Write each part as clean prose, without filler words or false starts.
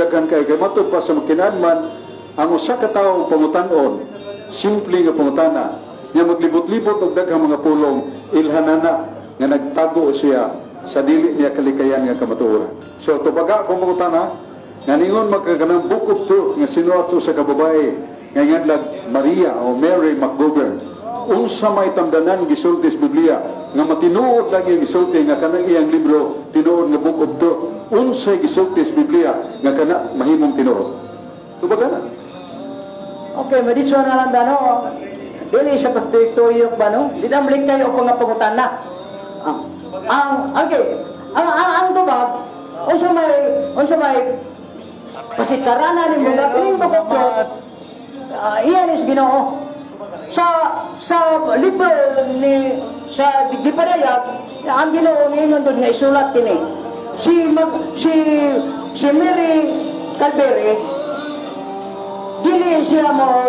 daghan kay matod pa sa makinanman ang usa ka tawo pangutan-on, simple nga pangutana, nga maglibot-libot og daghang mga pulong ilhanana nga nagtago siya sa dili niya kalikayan nga kamatuoran. So tubaga kung pangutana, nga ningon magkaganang book of truth nga sinuat sa kababae nga ngadlag Maria o Mary McGovern. Unsa may tamdanan gisulti sa Biblia nga matinuod lagi gisulti nga kanang iyang libro tinuod nga book of truth. Unsay gisulti sa Biblia nga kana mahimong tinuod. Tubaga na. Okay, madisyo na lang dano. Dili sa pagtuyok ba no? Di damlik kayo pa nga pangutan na. Ang tubag, unsa may pasikaranan ni mga piling bagok. Iyan is Ginoo. Sa libro ni sa Gipadayag, ang Ginoo niyon doon nga isulat kini. Si Mary Calvary, dili siya mo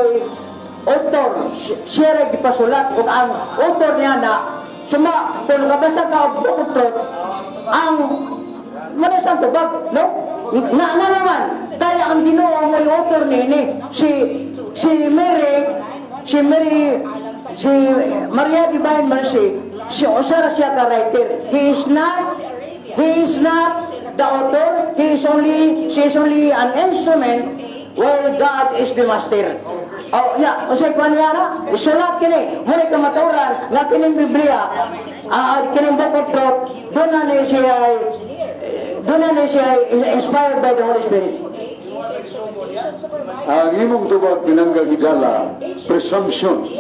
author, siya rin gipasulat ug ang author niya na suma kung nakabasa ka og book of truth ang manasang tubag, no? Na naman kaya ang Ginoo may author ni si Maria Divine Mercy, si usara siya ka writer. He is not the author. She is only an instrument while God is the master. Oh, ya, unsay kuan niya na? Isulat kini, muna kamaturan nga kining Biblia, kining book of truth, doon na siya inspired by the Holy Spirit. Ang imong tubag pinanggal higala, presumption.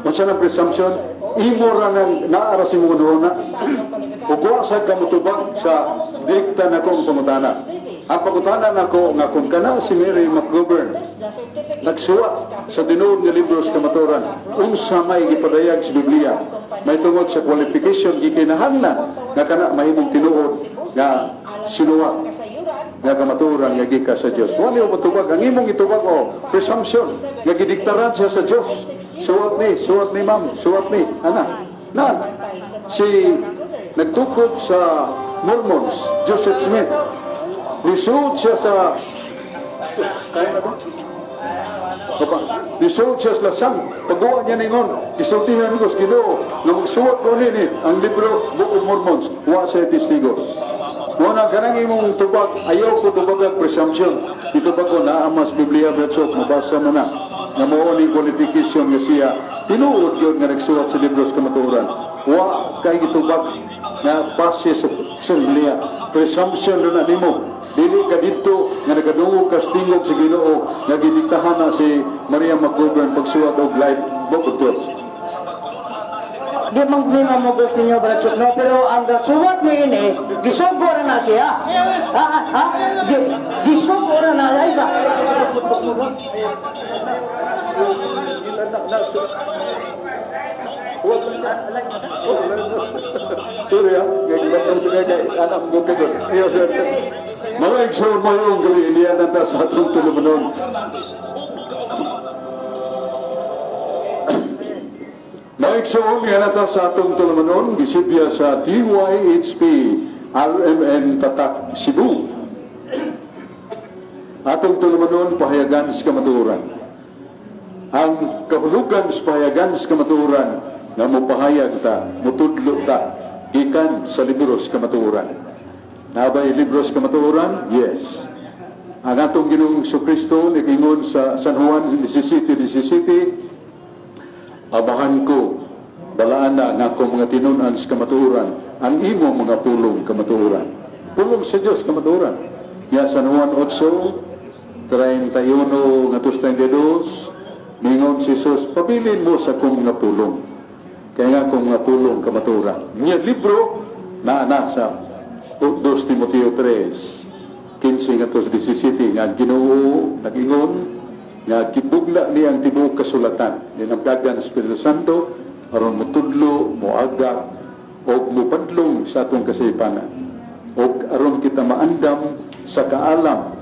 Unsa na presumption? Imo ra nang naara si mo na. Ug wa sa kamutubag sa dikta na kong pangutana. Ang pangutana nako nga kung kana si Mary McGovern nagsuwat sa tinuod nga libro sa kamaturan, unsa may gipadayag sa Biblia, may tungod sa qualification gikinahanglan nga kana mahimong tinuod nga sinuwat nga kamaturan nga gika sa Dios. Wala mo tubag ang imong itubag o presumption nga gidiktaran siya sa Dios. Suwat ni ma'am, suwat ni ana. Na si nagtukod sa Mormons, Joseph Smith. Nisuod siya sa nisuod siya sa lasang. Pagbuwa niya ningon, isultihan ko sa Ginoo na magsuwat ko nini ang libro Book of Mormons. Wa sa testigos. Muna kanang imong tubag, ayaw ko tubag ang presumption. Itubag ko na amas Biblia Bradsok, mabasa mo na. Nga mo ni qualification nga siya. Tinuod yun nga nagsuwat sa libro sa kamaturan. Wa kay itubag na pasya sa Biblia. Presumption na nimo. Dili ka dito nga nagadungog ka stingog sa Ginoo nga gidiktahan na si Maria McGovern pagsuwat og life book of truth. Di mang gusto niyo Bradsok, no? Pero ang suwat niya ini, gisugo na siya. Gisugo na siya. Sorry ha, anak mo kayo. Mga igsoon mo yung gabi, iliyan nata sa atong tulumanon. Mga igsoon, yan nata sa atong tulumanon, gisipya sa DYHP RMN Tatak Cebu. Atong tulumanon, pahayagan sa kamaturan. Ang kahulugan sa pahayagan sa kamaturan nga mupahayag ta, mutudlo ta, gikan sa libro sa kamaturan. Nabay libro sa kamaturan? Yes. Ang atong Ginoong Kristo nagingon sa San Juan 17:17, abahan ko, balaan na nga akong mga tinunan sa kamaturan, ang imo mga pulong kamaturan. Pulong sa Diyos kamaturan. Ya San Juan 8:31 ngatos 32, mingon si Jesus, pabilin mo sa kong mga pulong. Kaya nga kong mga pulong kamaturan. Nga libro na sa 2 Timoteo 3:15 ngatos 17 nga Ginoo nagingon nga kibugla ni ang tibuok kasulatan ni nagdagan Espiritu Santo aron motudlo, moagak og mopadlong sa atong kasaypanan og aron kita maandam sa kaalam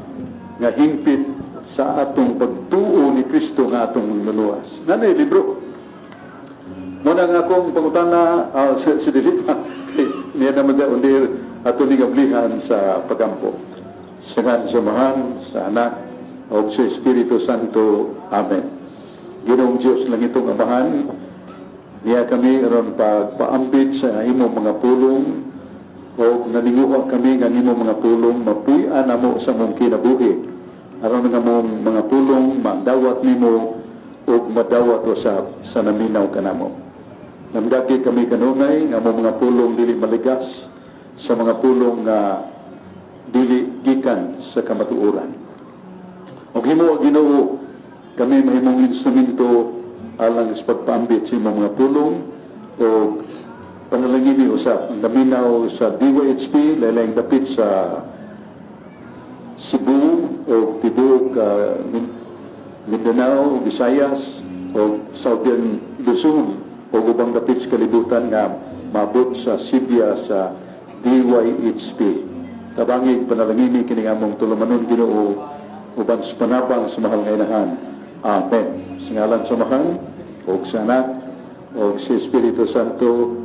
nga hingpit sa atong pagtuo ni Kristo nga atong luluwas. Nanay libro. Muna nga akong pangutana si Dilita niya naman undir ato ni gablihan sa pagampo. sa ngalan sa Amahan, sa Anak, o sa Espiritu Santo. Amen. Ginoong Diyos lang itong Amahan, niya kami aron pagpaambit sa imong mga pulong, o naninguha kami ng imong mga pulong, mapuy-an namo sa mong kinabuhi. Aron nga mong mga pulong, madawat nimo, o madawat usab sa naminaw kanamo. Namdagi kami kanunay nga mo mga pulong dili maligas sa mga pulong nga dili gikan sa kamatuoran. Og himo Ginoo kami mahimong instrumento alang sa pagpaambit sa imong mga pulong o panalangin usab ang naminaw sa DYHP lain-laing dapit sa Cebu o tibuok Mindanao, Visayas o Southern Luzon o ubang dapit sa kalibutan nga maabot sa Sibya sa DYHP. Tabangig panalangini kini among tulumanon Ginoo uban sa panabang sa mahal nga inahan. Amen. Sa ngalan sa Amahan o sa Anak o sa Espiritu Santo.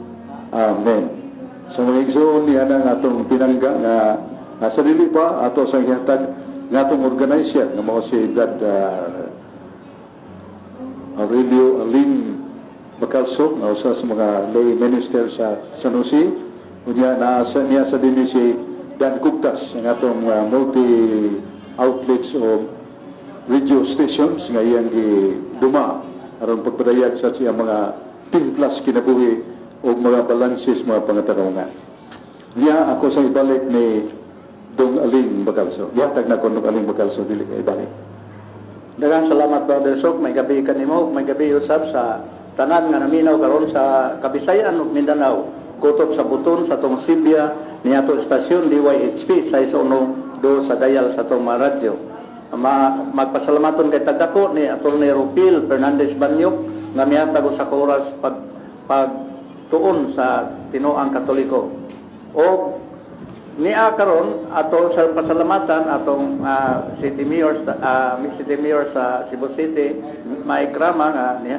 Amen. Sa mga igsoon niya nga atong pinangga nga sa dili pa ato sa ihatag nga atong organizer nga mao si Brad Aurelio Aling Bacalso nga usa sa mga lay minister sa San Jose. Unya naasa niya sa dinhi si Dan Cuptas ang atong multi-outlets o radio stations nga iyang giduma aron pagpadayag sa siya mga timplas kinabuhi o mga balances mga pangatarungan. Niya ako sa ibalik ni Dong Aling Bacalso. Ihatag na ko Dong Aling Bacalso dili ka ibalik. Daghang salamat Brother Sok, may gabi kanimo, may gabi usab sa tanan nga naminaw karon sa Kabisayan ug Mindanao. Kutob sa buton sa tong Sibya niadto istasyon DYHP sa isono do sa dial sa tong mga radyo. Magpasalamaton kay tagdako ni Attorney Rupil Fernandez Banyok nga mihatag sa oras pagtuon sa tinuang Katoliko. O niya karon ato sa pasalamatan atong City Mayor sa Cebu City Mike Rama nga ni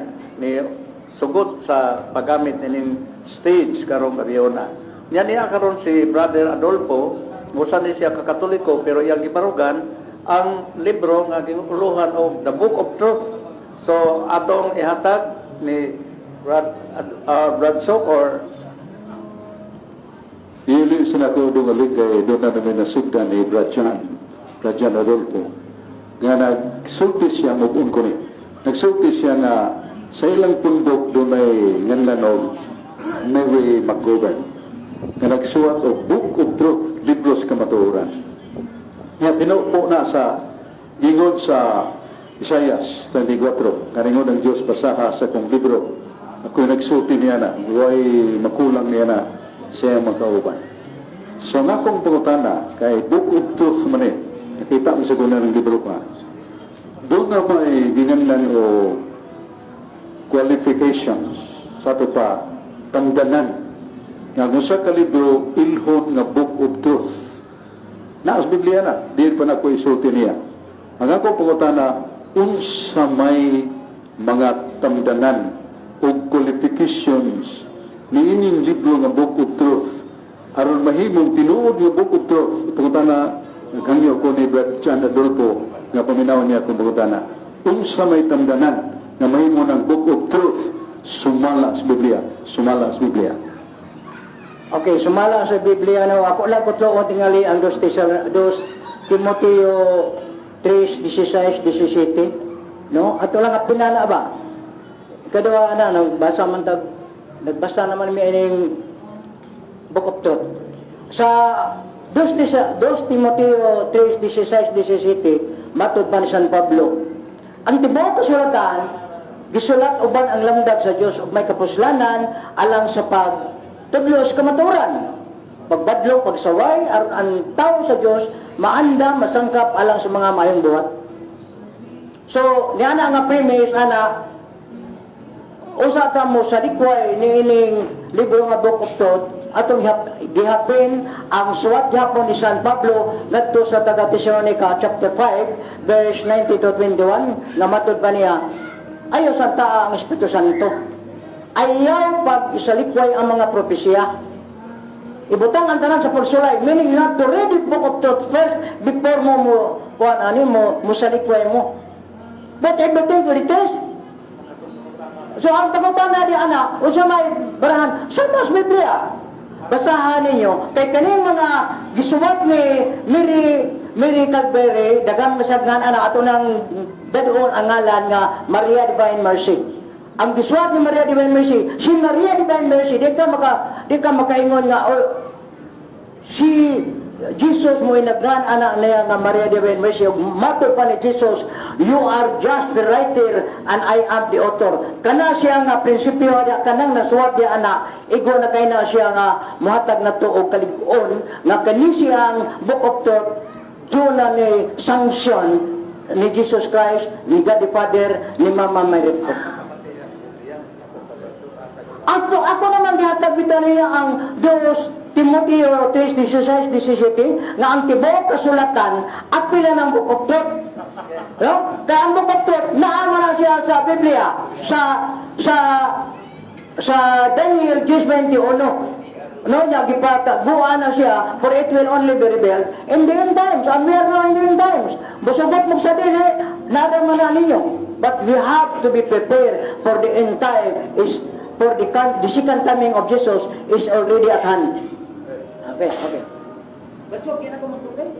sugot sa paggamit ning stage karong Gabiona. Niya karon si Brother Adolfo, musa ni siya kakatoliko pero iyang gibarugan ang libro nga ginguluhan og The Book of Truth. So atong ihatag ni Brad Sok or Ili sa ko Dong Aling kay doon na namin nasugdan ni Brad Jan Adolfo. Nga nagsulti siya mubun ko ni. Nagsulti siya nga sa ilang pundok doon ay nganlan o Mary McGovern nga nagsuwat o Book of Truth, libros kamatuoran. Nga pinupo na sa gingon sa Isaias 34, kaningon ng Diyos basaha sa kong libro. Ako'y nagsulti niya na, huwag makulang niya na siya magkauban. So nga kong pangutana, kay Book of Truth man nakita mo sa kunan ng libro pa, doon nga may ginganlan o qualifications sa ito pa tangganan nga kung sa kalibro ilhon nga Book of Truth na sa Biblia na di pa na ko isulti niya ang ako pangutana unsa may mga tangganan o qualifications ni ining libro nga Book of Truth aron mahimong tinuod nga Book of Truth pangutana nagangyo ko ni Brad Jan Adolfo nga paminaw niya kung pangutana unsa may tangganan na mahimo ng Book of Truth sumala sa Biblia. Okay, sumala sa Biblia no, ako lang ko tuon tingali ang 2 Timoteo 3:16, 17, no? Ato lang pinana ba? Kadua ana nagbasa naman mi ining Book of Truth. Sa 2 Timoteo 3:16, 17, matud pa ni San Pablo. Ang tibuok kasulatan gisulat uban ang lamdag sa Dios ug may kapuslanan alang sa pagtudlos kamaturan, pagbadlong, pagsaway aron ang tawo sa Dios maandam masangkap alang sa mga mayong buhat. So niana nga premise ana usa ta mo sa likway niining libro nga Book of Truth atong gihapin ang suwat gihapon ni San Pablo ngadto sa taga-Tesalonica chapter 5 verse 90 to 21 na matud pa niya ayaw santa ang Espiritu Santo, ayaw pag isalikway ang mga propesya. ibutang ang tanan sa pagsulay, meaning you have to read the book of truth first before mo salikway mo. But everything will test. So ang pagutana di anak, unsa may barahan, sa mas Biblia. Basahan ninyo, kay kaning mga gisuwat ni Mary Calvary, daghang masagnan anak ato nang dadoon ang ngalan nga Maria Divine Mercy. Ang gisuwat ni Maria Divine Mercy, si Maria Divine Mercy, di ka makaingon nga, si Jesus mo inagnan anak niya nga Maria Divine Mercy. Mato pa ni Jesus, you are just the writer and I am the author. Kana siya nga prinsipyo niya, kanang nasuwat niya anak, igo na kay na siya nga muhatag na to o kalig-on, nga kani siyang book of truth, doon na ni sanction ni Jesus Christ, ni God the Father, ni Mama Mary. Ako naman gihatag bitaw niya ang Diyos Timoteo 3:16-17 nga ang tibuok kasulatan at pila ng book of truth. No? Kaya ang book of truth naama na siya sa Biblia sa Daniel 10:21. No, niya gipataguan na siya, for it will only be revealed in the end times. Amir na in the end times. Busugot mo sa dili, naraman na ninyo. But we have to be prepared for the end time is for the second coming of Jesus is already at hand. Okay. But so, kinakamatulay.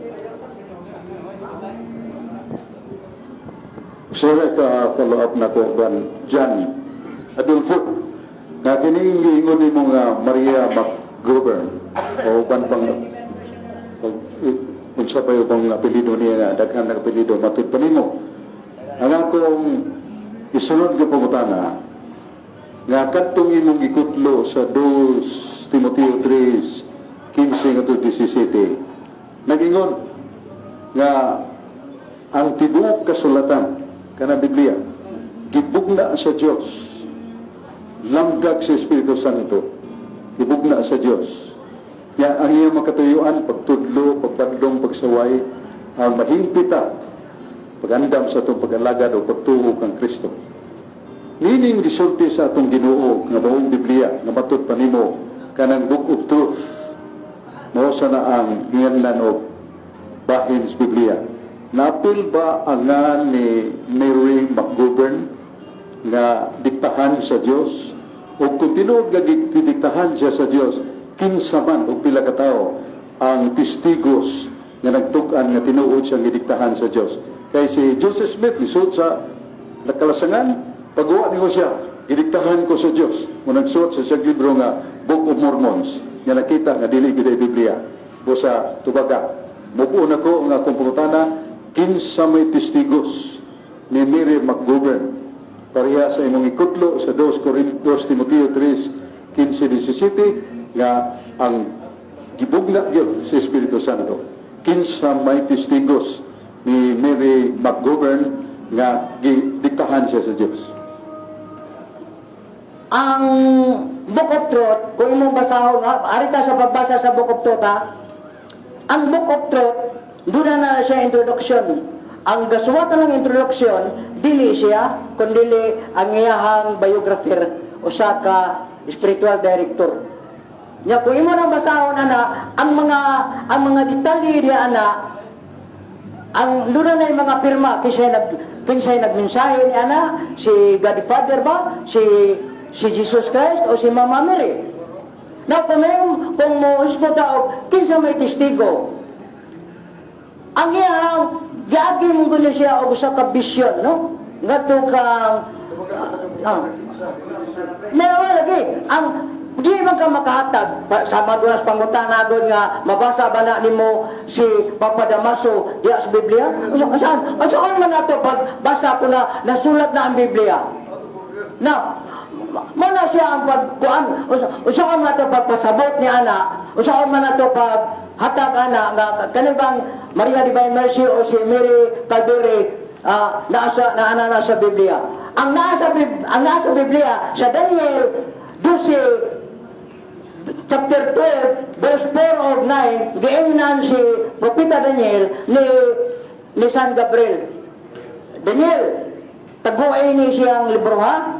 Sir, follow up na ko ban John Adolfo. Na kining giingon nimo nga Maria McGovern o ban pang unsa pa yung apelyido niya nga daghan na apelyido matud pa nimo. Ang akong isunod nga pangutana nga kadtong imong gikutlo sa 2 Timoteo 3:15-17 nagingon nga ang tibuok kasulatan kanang Biblia gibugna sa Dios, lamgag sa Espiritu Santo, gibugna sa Dios. Ya ang iyang makatuyuan pagtudlo, pagbadlong, pagsaway ang mahimpita pagandam sa atong pag-alagad o pagtuo kang Kristo. Nining gisulti sa atong Ginoo nga buong Biblia nga matud pa nimo kanang book of truth. Mao sa na ang hinganlan og bahin sa Biblia. Napil ba ang nga ni Mary McGovern nga diktahan sa Dios o kung tinuod nga diktahan siya sa Dios kinsa man og pila ka tawo ang testigos nga nagtug-an nga tinuod siya nga diktahan sa Dios. Kay si Joseph Smith lisod sa nakalasangan pagwa niyo siya, gidiktahan ko sa Dios. Mo nagsuot sa siyang libro nga Book of Mormons, nga nakita nga dili gid Biblia. Busa tubaga. Mupo na ko nga kumputana kinsa may testigos ni Mary McGovern pareha sa imong ikutlo sa 2 Timoteo 3:15-17 nga ang gibugna gyud sa Espiritu Santo. Kinsa may testigos ni Mary McGovern nga gidiktahan siya sa Dios. Ang Book of Truth, kung imong basahon, arita sa pagbasa sa Book of Truth, ang Book of Truth, doon na siya introduction. Ang gasuwatan ng introduction, dili siya, kundi ang iyahang biographer o sa ka spiritual director. Nya kung imo nang basahon ana, ang mga detalye diya ana, ang doon na yung mga pirma, kinsay nagmensahe ni ana, si God the Father ba, si Jesus Christ o si Mama Mary. Now, kung mo isputa og kinsa may testigo, ang iyang giagi mong gulo siya og usa ka vision, no? Ngadto kang meron lagi ang di man ka makahatag sa madulas pangutana gud nga mabasa ba na nimo si Papa Damaso diya sa Biblia? Saan man nato pag basa ko na nasulat na ang Biblia? Now, mana siya ang pagkuan usaon man nato pagpasabot ni ana, usaon man nato pag hatag ana nga kanibang Maria Divine Mercy o si Mary Calvary na sa Biblia. Ang nasa Biblia sa Daniel 12 chapter 12 verse 4 of 9 giingnan si Propeta Daniel ni San Gabriel. Daniel, taguay ni siyang libro ha?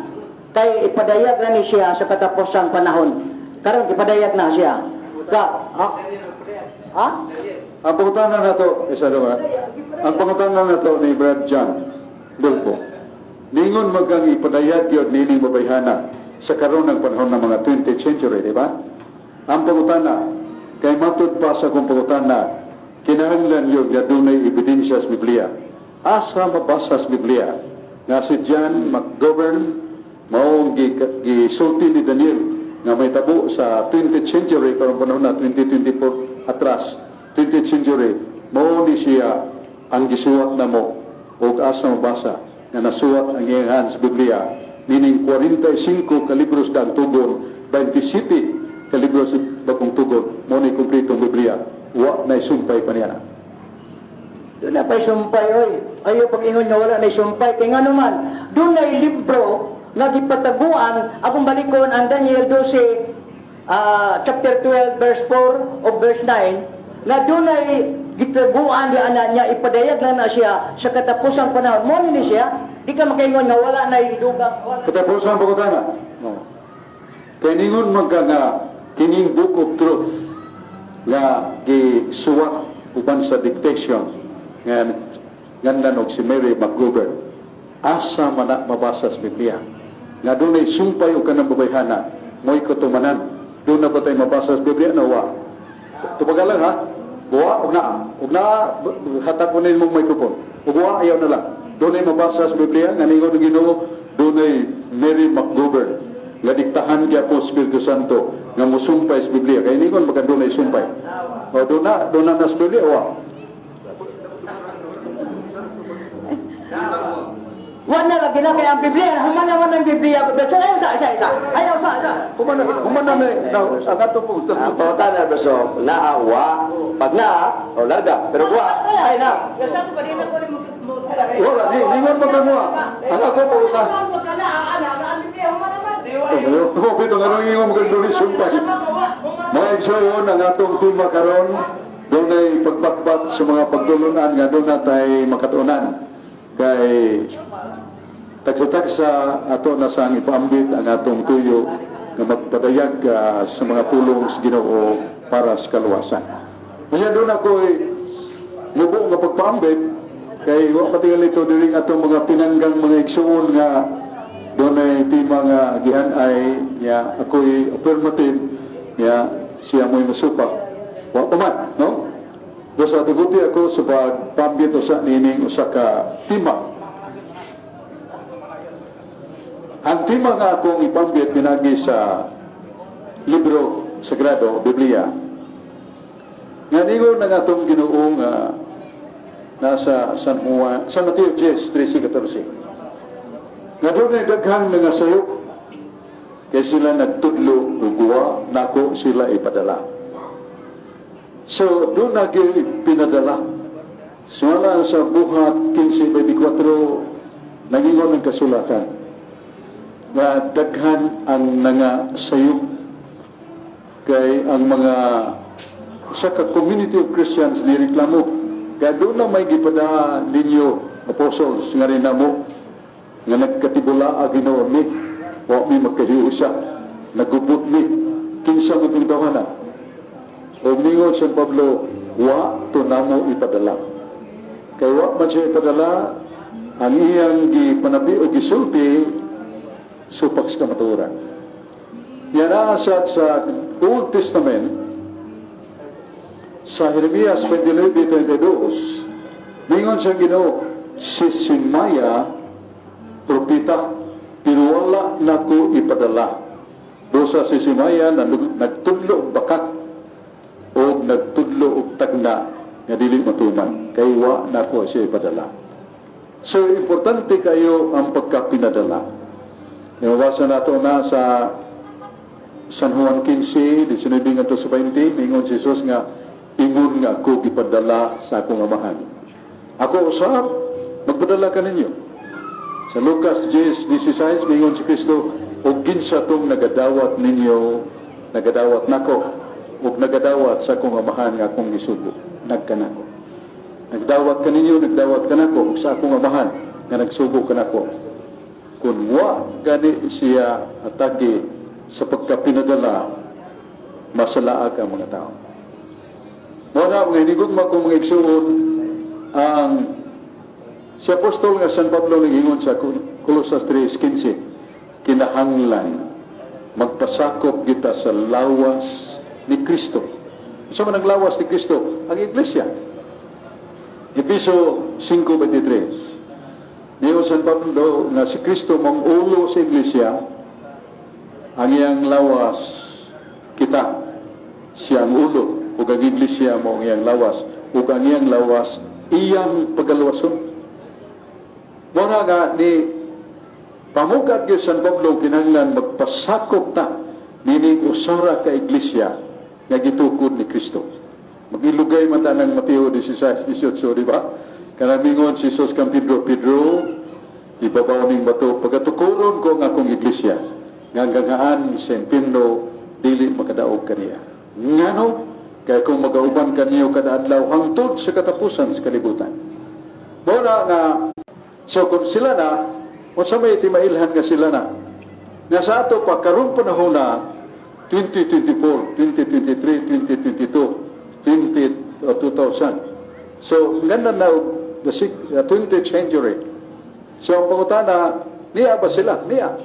Kay ipadayag na ni siya sa katapusang panahon. Karon ipadayag na siya. Ka, ha? Ang pangutanan na to, isa doon ang pangutanan na to ni Brad John Dulpo. Ningon magang ipadayag yun nining babayhana sa karon ng panahon ng mga 20th century, di ba? Ang pangutana, kay matud pa sa kong pangutana, kinahanglan yun na dunay ebidensya sa Biblia. Asa mabasa sa Biblia nga si John McGovern maong gisulti ni Daniel nga may tabo sa 20th century karong panahon na 2024 atras 20th century mao ni siya ang gisuwat na mo o asa mabasa nga nasuwat ang iyang sa Biblia meaning 45 ka libros da ang tugon 27 ka libros bagong tugon mao ni kumpletong Biblia wa na isumpay pa niya. Doon na pa'y sumpay, oy. Ayaw pag-ingon nga wala na sumpay. Kaya nga naman, doon na libro nga gipataguan, akong balikon ang Daniel 12, chapter 12, verse 4 o verse 9, na doon na gitaguan di anak niya, ipadayag na siya sa katapusang panahon. Mo ni siya, di ka makaingon nga wala na idugang. Katapusan pagkutana. No. Kaya ningon magka nga kining book of truth nga gisuwat uban sa dictation nga gandan og si Mary McGovern asa man na mabasa sa Biblia nga dunay sumpay o kanang babayhana mo'y katumanan doon na ba tayo mabasa sa Biblia na wa tubaga lang ha buwa og na hatag mo na mong microphone ug wa ayaw na lang doon ay mabasa sa Biblia nga ningon ng Ginoo doon ay Mary McGovern nga diktahan kaya po Espiritu Santo nga musumpay sa Biblia kaya ningon baka doon ay sumpay o doon na sa Biblia wa Wala lagi na kaya ang Biblia. Human naman ang Biblia. So, ayaw sa. Humana na ang ato po. Ang pautan na beso, naawa, pag naa, o larga. Pero kuha, ay na. Wala, ningon mo ka mo. Ang ako po na. Pito nga nung ingong magandang sumpay. Mga igsoon, ang atong tema karon doon ay pagpakpat sa mga pagtulunan nga doon na tayo makatunan. Kay tagsa-tagsa ato na sang ipaambit ang atong tuyo na magpadayag sa mga pulong sa Ginoo para sa kaluwasan. Kaya doon ako mubo nga pagpaambit kay wa patingal ito diring atong mga pinanggang mga igsuon nga doon ay tema nga gihan ay ya ako'y affirmative ya siya mo'y masupak wa pa man, no? Dosa tuguti ako sa pagpaambit sa nining usa ka tema. Ang tema nga akong ipambit pinagi sa libro sagrado, Biblia. Nga ningon na nga itong Ginoo nga nasa San Mateo 10:13-14. Nga doon ay daghang nga sayop kaya sila nagtudlo uguwa nako sila ipadala. So doon na pinadala. Sumala sa buhat 15:24 nagingon ng kasulatan nga daghan ang nga sayop kay ang mga sa community of Christians ni reklamo kaya doon na may gipada ninyo apostles nga rin namo nga nagkatibula Ginoo mi wa mi magkahiusa nagubot mi kinsa mo pagtawanan o ningon San Pablo wa to namo ipadala kay wa man siya ipadala ang iyang gipanabi o gisulti supak sa kamaturan. Yan asat sa Old Testament sa Jeremias 29:32 ningon siya Ginoo si Simaya propeta pero wala nako ipadala dosa si Simaya na nagtudlo og bakak o nagtudlo og tagna nga dili matuman kay wa nako siya ipadala. So importante kayo ang pagkapinadala. Nabasa nato na sa San Juan 15, 19-20, mingon si Jesus nga, ingon nga ako ipadala sa akong amahan. Ako usap, magpadala ka ninyo. Sa Lucas 10:16, mingon si Kristo, o kinsa tong nagadawat ninyo, nagadawat nako, o nagadawat sa akong amahan nga akong gisugo, nagkanako. Nagdawat ka ninyo, nagdawat ka nako, sa akong amahan nga nagsugo ka nako. Kung wa gani siya atake sa pagkapinadala masalaag ang mga tao. Muna, mga hinigugma kong mga igsuon, ang si Apostol nga San Pablo nag-ingon sa Colossus 3:15, kinahanglan magpasakop kita sa lawas ni Kristo. Sa man ang lawas ni Kristo? Ang Iglesia. Episo 5:23. Niyo San Pablo nga si Kristo mong ulo sa Iglesia, ang iyang lawas kita, siyang ulo, ug ang Iglesia mo ang iyang lawas, ug ang iyang lawas iyang pagalawason. Muna nga ni pamukat gyud San Pablo kinahanglan magpasakop ta nining usara ka iglesia nga gitukod ni Kristo. Magilugay man ta ng Mateo 16:18, di ba? Kanamingon si Jesus kang Pedro, ibabaw ning bato pagatukuron ko nga akong iglesia nga gangaan sa impierno dili makadaog kaniya. Ngano kay kung magauban kaniyo kada adlaw hangtod sa katapusan sa kalibutan. Muna nga so kung sila na unsa may timailhan nga sila na nga sa ato pa karon panahon na 2024, 2023, 2022, 2000. So ngana na the 20th century. So ang pangutana niya ba sila? Niya.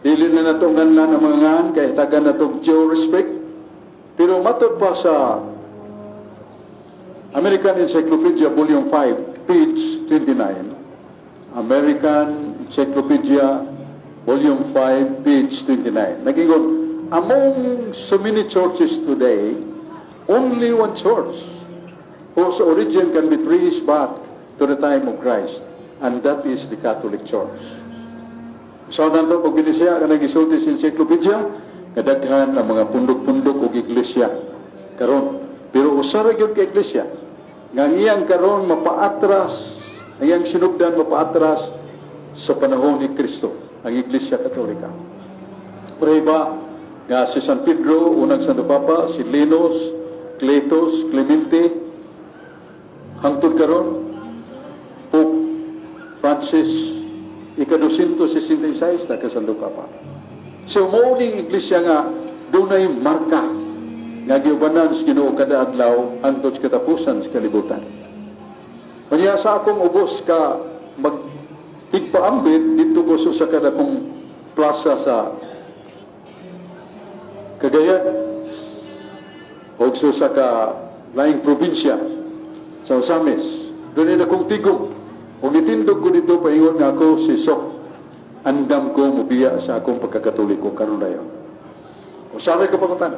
Dili na natungan na ng mga ngan kay taga na itong geo-respect. Pero matod pa sa American Encyclopedia Volume 5, page 29, American Encyclopedia Volume 5, page 29. Nagingon, among so many churches today, only one church whose origin can be traced back to the time of Christ, and that is the Catholic Church. So, nanto pag binisya ka nag-isulti sa encyclopedia, kadaghan ang mga pundok-pundok o iglesia karon. Pero usara gyud ka iglesia nga iyang karon mapaatras, ang iyang sinugdan mapaatras sa panahon ni Kristo, ang Iglesia Katolika. Pero iba nga si San Pedro, unang Santo Papa, si Linus, Cletus, Clemente, hangtod karon Pope Francis ika-266 na ka Santo Papa. So mao ning iglesia nga dunay marka nga giubanan sa Ginoo kada adlaw hangtod sa katapusan sa kalibutan. Kanya sa akong ubos ka magtigpaambit dito ko sa kada kong plaza sa Cagayan o sa ka laing probinsya sa Osamis. Doon na kong tigong o nitindog ko dito paingon nga ako si Sok andam ko mubiya sa akong pagkakatoliko karon dayon. Usara ka pangutana.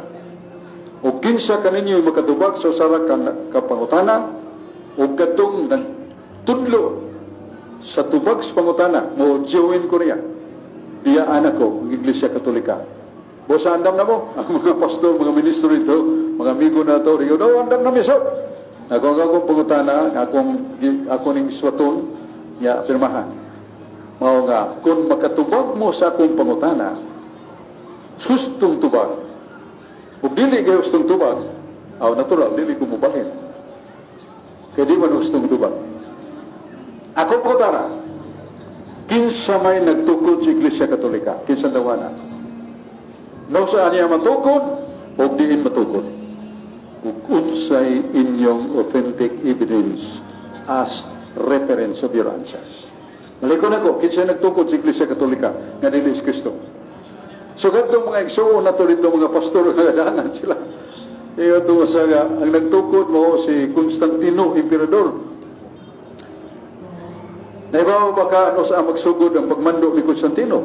O kinsa kaninyo makatubag sa usara ka pangutana o katong nagtudlo sa tubag sa pangutana mo join ko niya. Diya anak ko, ang Iglesia Katolika. Bosa andam na mo, ang mga pastor, mga ministro ito, mga amigo na ito, riyo, no, andam na miso. Akong pangutana, ako ning swaton, nga pirmahan. Mao nga, kung makatubag mo sa akong pangutana, sustong tubag. Kung dili kayo sustong tubag, natural, dili ko mubalhin. Kaya di man gustong tubag. Ako pangutana, kinsa may nagtukod sa Iglesia Katolika, kinsa dawana. No saan niya matukod, o diin matukod. Kung unsay inyong authentic evidence as reference of your answers. Malikon ako, kinsa nagtukod sa Iglesia Katolika nga dili is Kristo. So kadtong mga igsuon na to dito mga pastor kagadangan sila. Iyo to sa ang nagtukod mo si Constantino Emperador. Naibaw ba ka ano sa magsugod ang pagmando ni Constantino?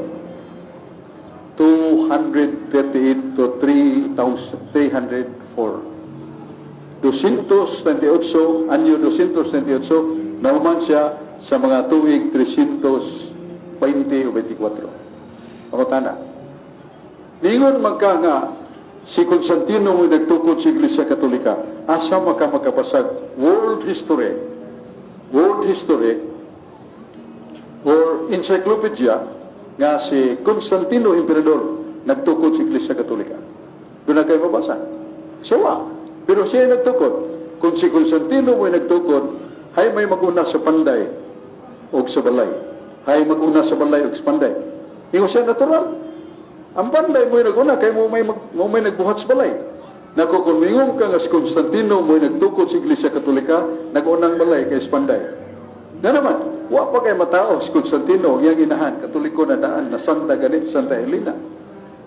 238 to 3,304. 238, anyo 238, nauman siya sa mga tuig 320 o 24. Ako tana. Ningon magka nga, si Constantino mo nagtukod sa Iglesia Katolika, asa makapasag world history or encyclopedia nga si Constantino Emperador nagtukod sa Iglesia Katolika. Doon na kayo mabasa. Siya pero siya nagtukod. Kung si Constantino mo nagtukod, hay may maguna sa panday o sa balay. Hay maguna sa balay o sa panday. Ingo siya natural. Ang panlay mo'y naguna, kay mo may nagbuhat sa balay. Nako kung mingong ka nga si Constantino mo'y nagtukod sa Iglesia Katolika, nagunang balay kay Espanday. Na naman, wa pa kay matao si Constantino, iyang inahan, Katoliko na daan na Santa ganit, Santa Helena.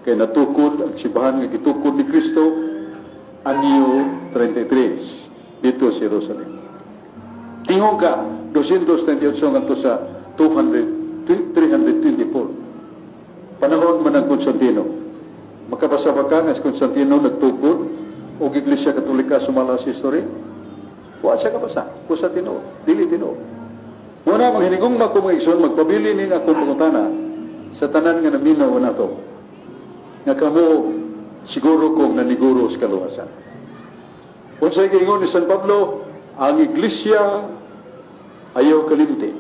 Kay natukod ang sibahan nga gitukod ni Kristo anyo 33 dito sa Jerusalem. Tingong ka 238 ngadto sa 324. Panahon man ng Constantino. Makabasa ba ka nga si Constantino nagtukod o Iglesia Katolika sumala sa history? Wa siya kabasa. Kusa tinuod, dili tinuod. Muna manghinigong na kumigson magpabili ning akong pangutana sa tanan nga naminaw na to. Nga kamo siguro kong naniguro sa kaluwasan. Kung sa ingon ni San Pablo, ang Iglesia ayaw kalimti.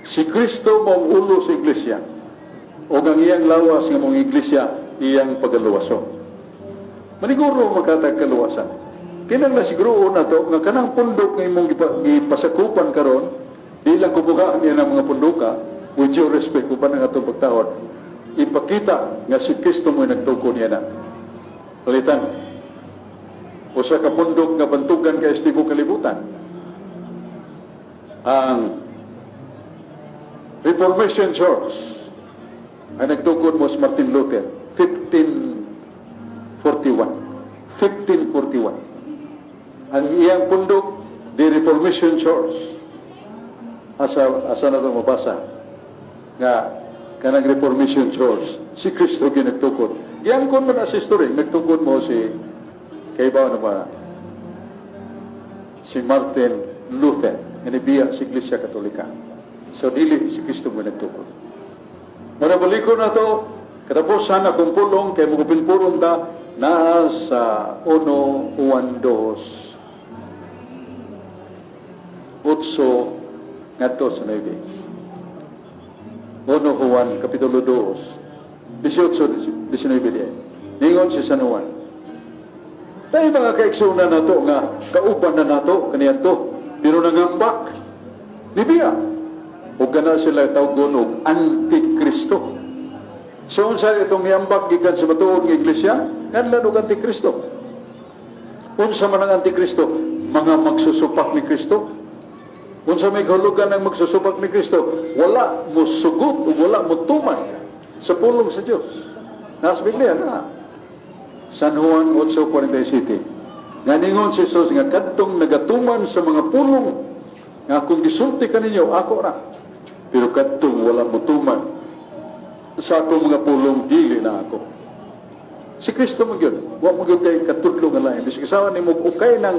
Si Kristo mong ulo sa Iglesia. O ang iyang lawas ng mga Iglesia, iyang pagaluwason. Maniguro makatag kaluwasan. Kinang nasiguro na to, nga kanang pundok ng imong ipasakupan karon, di lang kubukaan niya ng mga pundoka, with due respect, kung pa nga itong pagtawad, ipakita nga si Kristo mo'y nagtuko niya na. Palitan, o sa kapundok nga bantugan ka estibo kalibutan. Ang Reformation Church ay nagtukod mo si Martin Luther 1541. Ang iyang pundok, the Reformation Church. Asa na ito mabasa nga kanang Reformation Church si Kristo ginagtukod. Yan kon man as history nagtukod mo si kaibaw naman si Martin Luther nga nibiya sa Iglesia Katolika. So dili si Kristo mo nagtukod. Manabaliko na to katapusan na kung pulong kay magupilpurong ta na sa 1 Juan 2 8 ngadto sa 9. 1 Juan kapitulo 2 18 19 ningon si San Juan. Tayo mga kaiksuna na to nga kauban na nato kaniya to pero nangambak nibiya o gana sila tawgon og Antikristo. So unsa itong niambak gikan sa batuon nga iglesia kanlan og Antikristo. Unsa man ang Antikristo? Mga magsusupak ni Kristo. Unsa may kahulugan ng magsusupak ni Kristo? Wala mo sugot o wala mo tuman sa pulong sa Diyos. Nasa Biblia na. San Juan 8:47. Nga ningon si Jesus nga kadtong nagatuman sa mga pulong nga kung gisulti ka ninyo, ako na. Pero kadtong wala mo tuman sa akong mga pulong, dili na ako. Si Kristo mo yun. Huwag mo yun kay katutlo nga lain. Bisig isawan ni mo ukay ng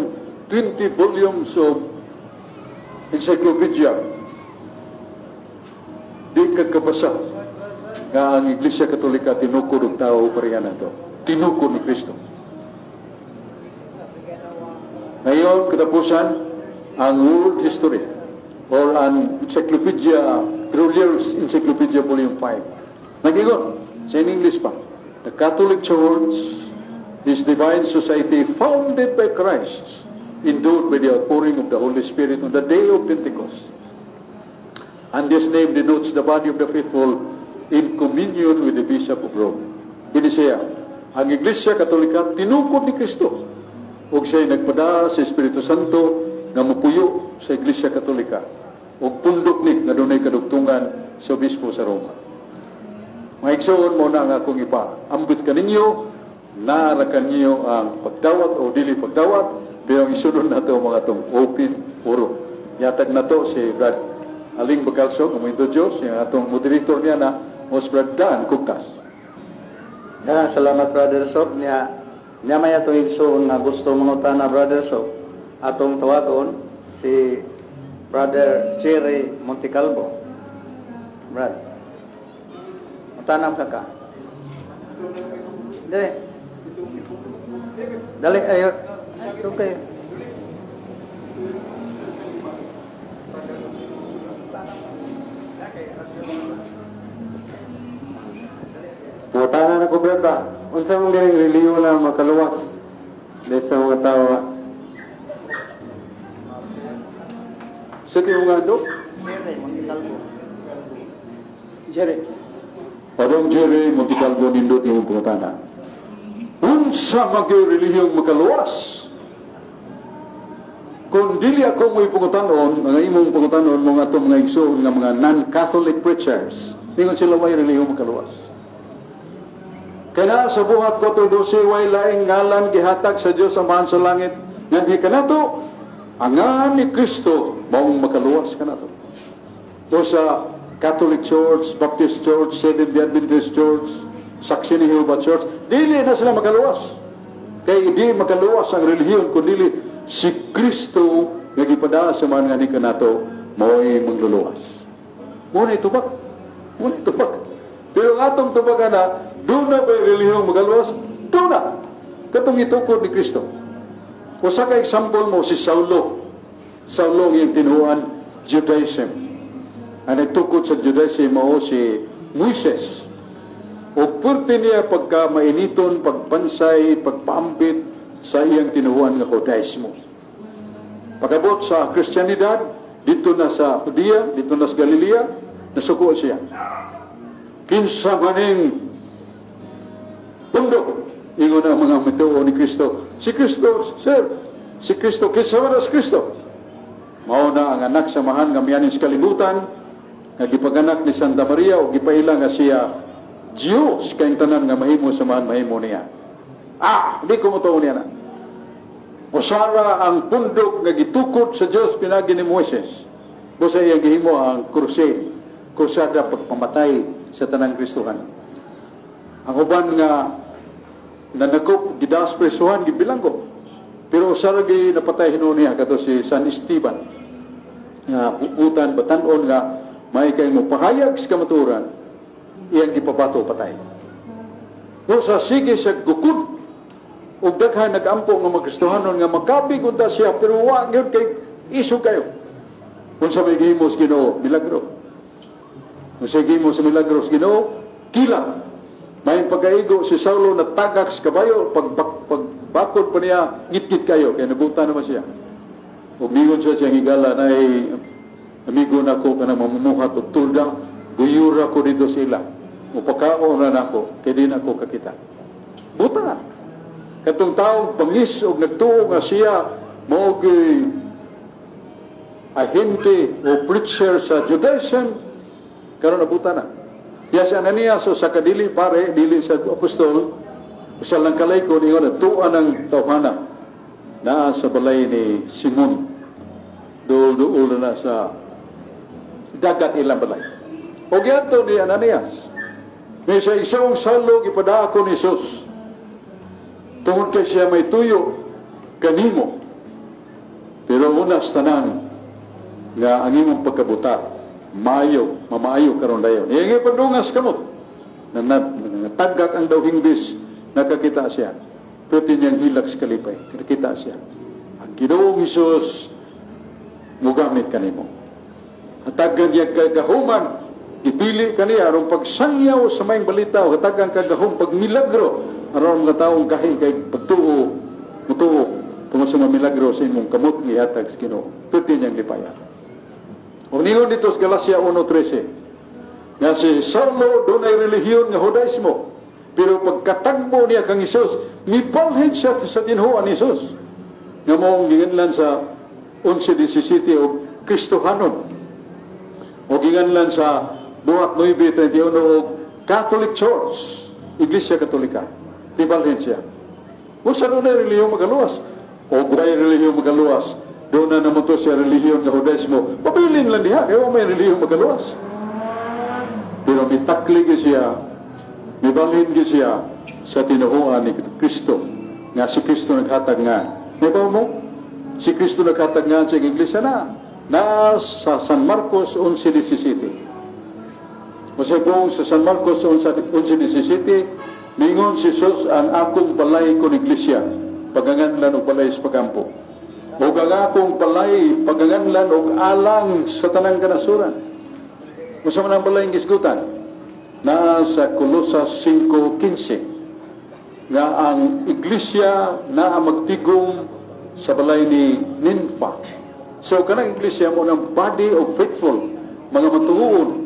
20 volumes of encyclopedia. Di kagkabasa nga ang Iglesia Katolika tinukod og tao pareha na to. Tinukod ni Kristo. Ngayon, katapusan, ang world history or an encyclopedia, Grolier's Encyclopedia Volume 5. Nag-ingon, sa English pa, the Catholic Church is divine society founded by Christ, endured by the outpouring of the Holy Spirit on the day of Pentecost. And this name denotes the body of the faithful in communion with the Bishop of Rome. Ini siya, ang Iglesia Katolika tinukod ni Kristo ug siya'y nagpada sa Espiritu Santo nga mupuyo sa Iglesia Katolika ug pundok ni nga dunay kadugtungan sa obispo sa Roma. Maigsoon mo na nga akong ipa-ambit kaninyo, naara kanyo ang pagdawat o dili pagdawat. Pero ang isunod na ito mga itong open forum. Yatag na ito si Brad Aling Bagalso, ng Mundo Diyos, yung atong moderator niya na Mos Brad Dan Kugtas. Salamat Brother Sob. Niya may atong igsoon nga gusto mangutan na Brother Sob. Atong tawagon si Brother Jerry Montecalvo. Brad, mutanam ka. Dali ayo. Okay. Mutana na ko beta. Unsa mong diring reliyon na makaluwas sa mga tao. Sa tiyo nga do? Jerry Montecalvo. Jerry. Padong Jerry, Monticalvo, nindot yung pangutana. Unsa magay relihiyong makaluwas? Kung dili ako mo ipangutanon, mga imong pangutanon, mga itong mga igsoon nga mga non-Catholic preachers, ingon sila way relihiyong makaluwas. Kaya sa buhat 4:12, way laing ngalan gihatag sa Diyos Amahan sa langit, nga kanato, ang ngalan ni Kristo, maong makaluwas kanato. O sa Catholic Church, Baptist Church, Seventh-day Adventist Church, Saksi ni Jehovah Church, dili na sila makaluwas. Kaya di makaluwas ang relihiyon, kundi si Kristo nga gipada sa mga nga ni kanato, mao'y magluluwas. Muna itubak. Muna itubak. Pero ang atong tubagan na, doon na ba'y relihiyong magaluwas? Doon na. Katong itukod ni Kristo. O sa ka-example mo, si Saulo. Saulo yung tinuan Judaism. Ang nagtukod sa Judaism mo si Moises. O purti niya pagka mainiton, pagpansay, pagpaambit sa iyang tinuan nga Judaismo. Pagabot sa Kristiyanidad, dito na sa Judea, dito na sa Galilea, nasuko siya. Kinsa maning tundok, ingon ang mga mituo ni Kristo. Si Kristo, sir, si Kristo, kinsa man si Kristo? Mao na ang anak sa mahan nga miyanin sa kalibutan, nga gipaganak ni Santa Maria, o gipaila nga siya Diyos, kayong tanan nga mahimo sa mahan, mahimo niya. Hindi ko matuo niya na. Usara ang pundok nga gitukod sa Diyos pinagi ni Moises. Busa iya gihimo ang crusade, krusada pagpamatay sa tanang Kristohan. Ang uban nga nanakop, gidaas presuhan, gibilanggo. Pero usara gi napatay hinuon niya kato si San Esteban. Nga utan batanon nga may kay mo pahayag sa kamaturan, iyang gipabato patay. Busa sige siya gukod. O daghan nag-ampo nga magkristohanon nga magkabig unta siya, pero wa gyud kay iso kayo. Kung sa may gihimo sa Ginoo, milagro. Kung sa gihimo sa milagro sa Ginoo, kilang. May pagkaigo si Saulo na tagak sa kabayo, pagbakod pa niya, ngit-ngit kayo, kaya nabuta naman siya. O mingon siya siyang higala na amigo na ko ka na mamumuhat o tulda, guyura ko dito sila. O pagkaon na ako, kaya din ako kakita. Buta na. Katong taong pangis o nagtuo nga siya maog ahente o preacher sa Judaism, karon nabuta na. Kaya si Ananias o sa kadili pare, dili sa apostol, sa langkalay ko niyo na tuan ng tawhana na sa balay ni Simon. Dool na sa dagat ilang balay. O giadto ni Ananias, may sa isang salog ipada ako ni Jesus. Tungod kay siya may tuyo kanimo. Pero unas tanan nga ang imong pagkabuta mamaayo karon dayon. Iyang ipadungas kamot. Natagak ang daw hingbis, nakakita siya. Pero niyang hilak sa kalipay, nakita siya. Ang Ginoong Hesus mugamit kanimo. Hatagan niya kagahuman, ipili kaniya aron pagsangyaw sa mayong balita o hatagan kagahum pagmilagro aron mga taong kahi kay pagtuo, mutuo, tungod sa mga milagro sa imong kamot gihatag sa Ginoo. Tuti niyang lipaya. O ningon dito sa Galacia 1:13, nga si Saulo doon ay relihiyon nga Judaismo, pero pagkatagbo niya kang Isus, mipalhin siya sa tinhuan ni Isus. Nga mong ginganlan sa 11:17 o Kristohanon. O ginganlan sa buhat 9:31 o Catholic Church, Iglesia Katolika. Mipalhin siya. O sa doon ay relihiyong magaluwas. O gulay relihiyong magaluwas. Doon na naman to siya relihiyong nga Judaismo. Pabilin lang diha, kaya may relihiyong magaluwas. Pero mitaklig siya, mibalhin siya sa tinuhuan ni Kristo. Nga si Kristo naghatag nga. Nabaw mo? Si Kristo naghatag nga sa iglesia na sa San Marcos 11:17. Masagong sa San Marcos 11:17, mingon si Jesus ang akong balay kon iglesia, paganganlan og balay sa pagampo. O ang akong balay, paganganlan og alang sa tanang kanasuran. Usa man ang balay gisgutan na sa Colosas 5:15 nga ang iglesia na magtigom sa balay ni Ninfa. So kanang iglesia mo ng body of faithful, mga matuon.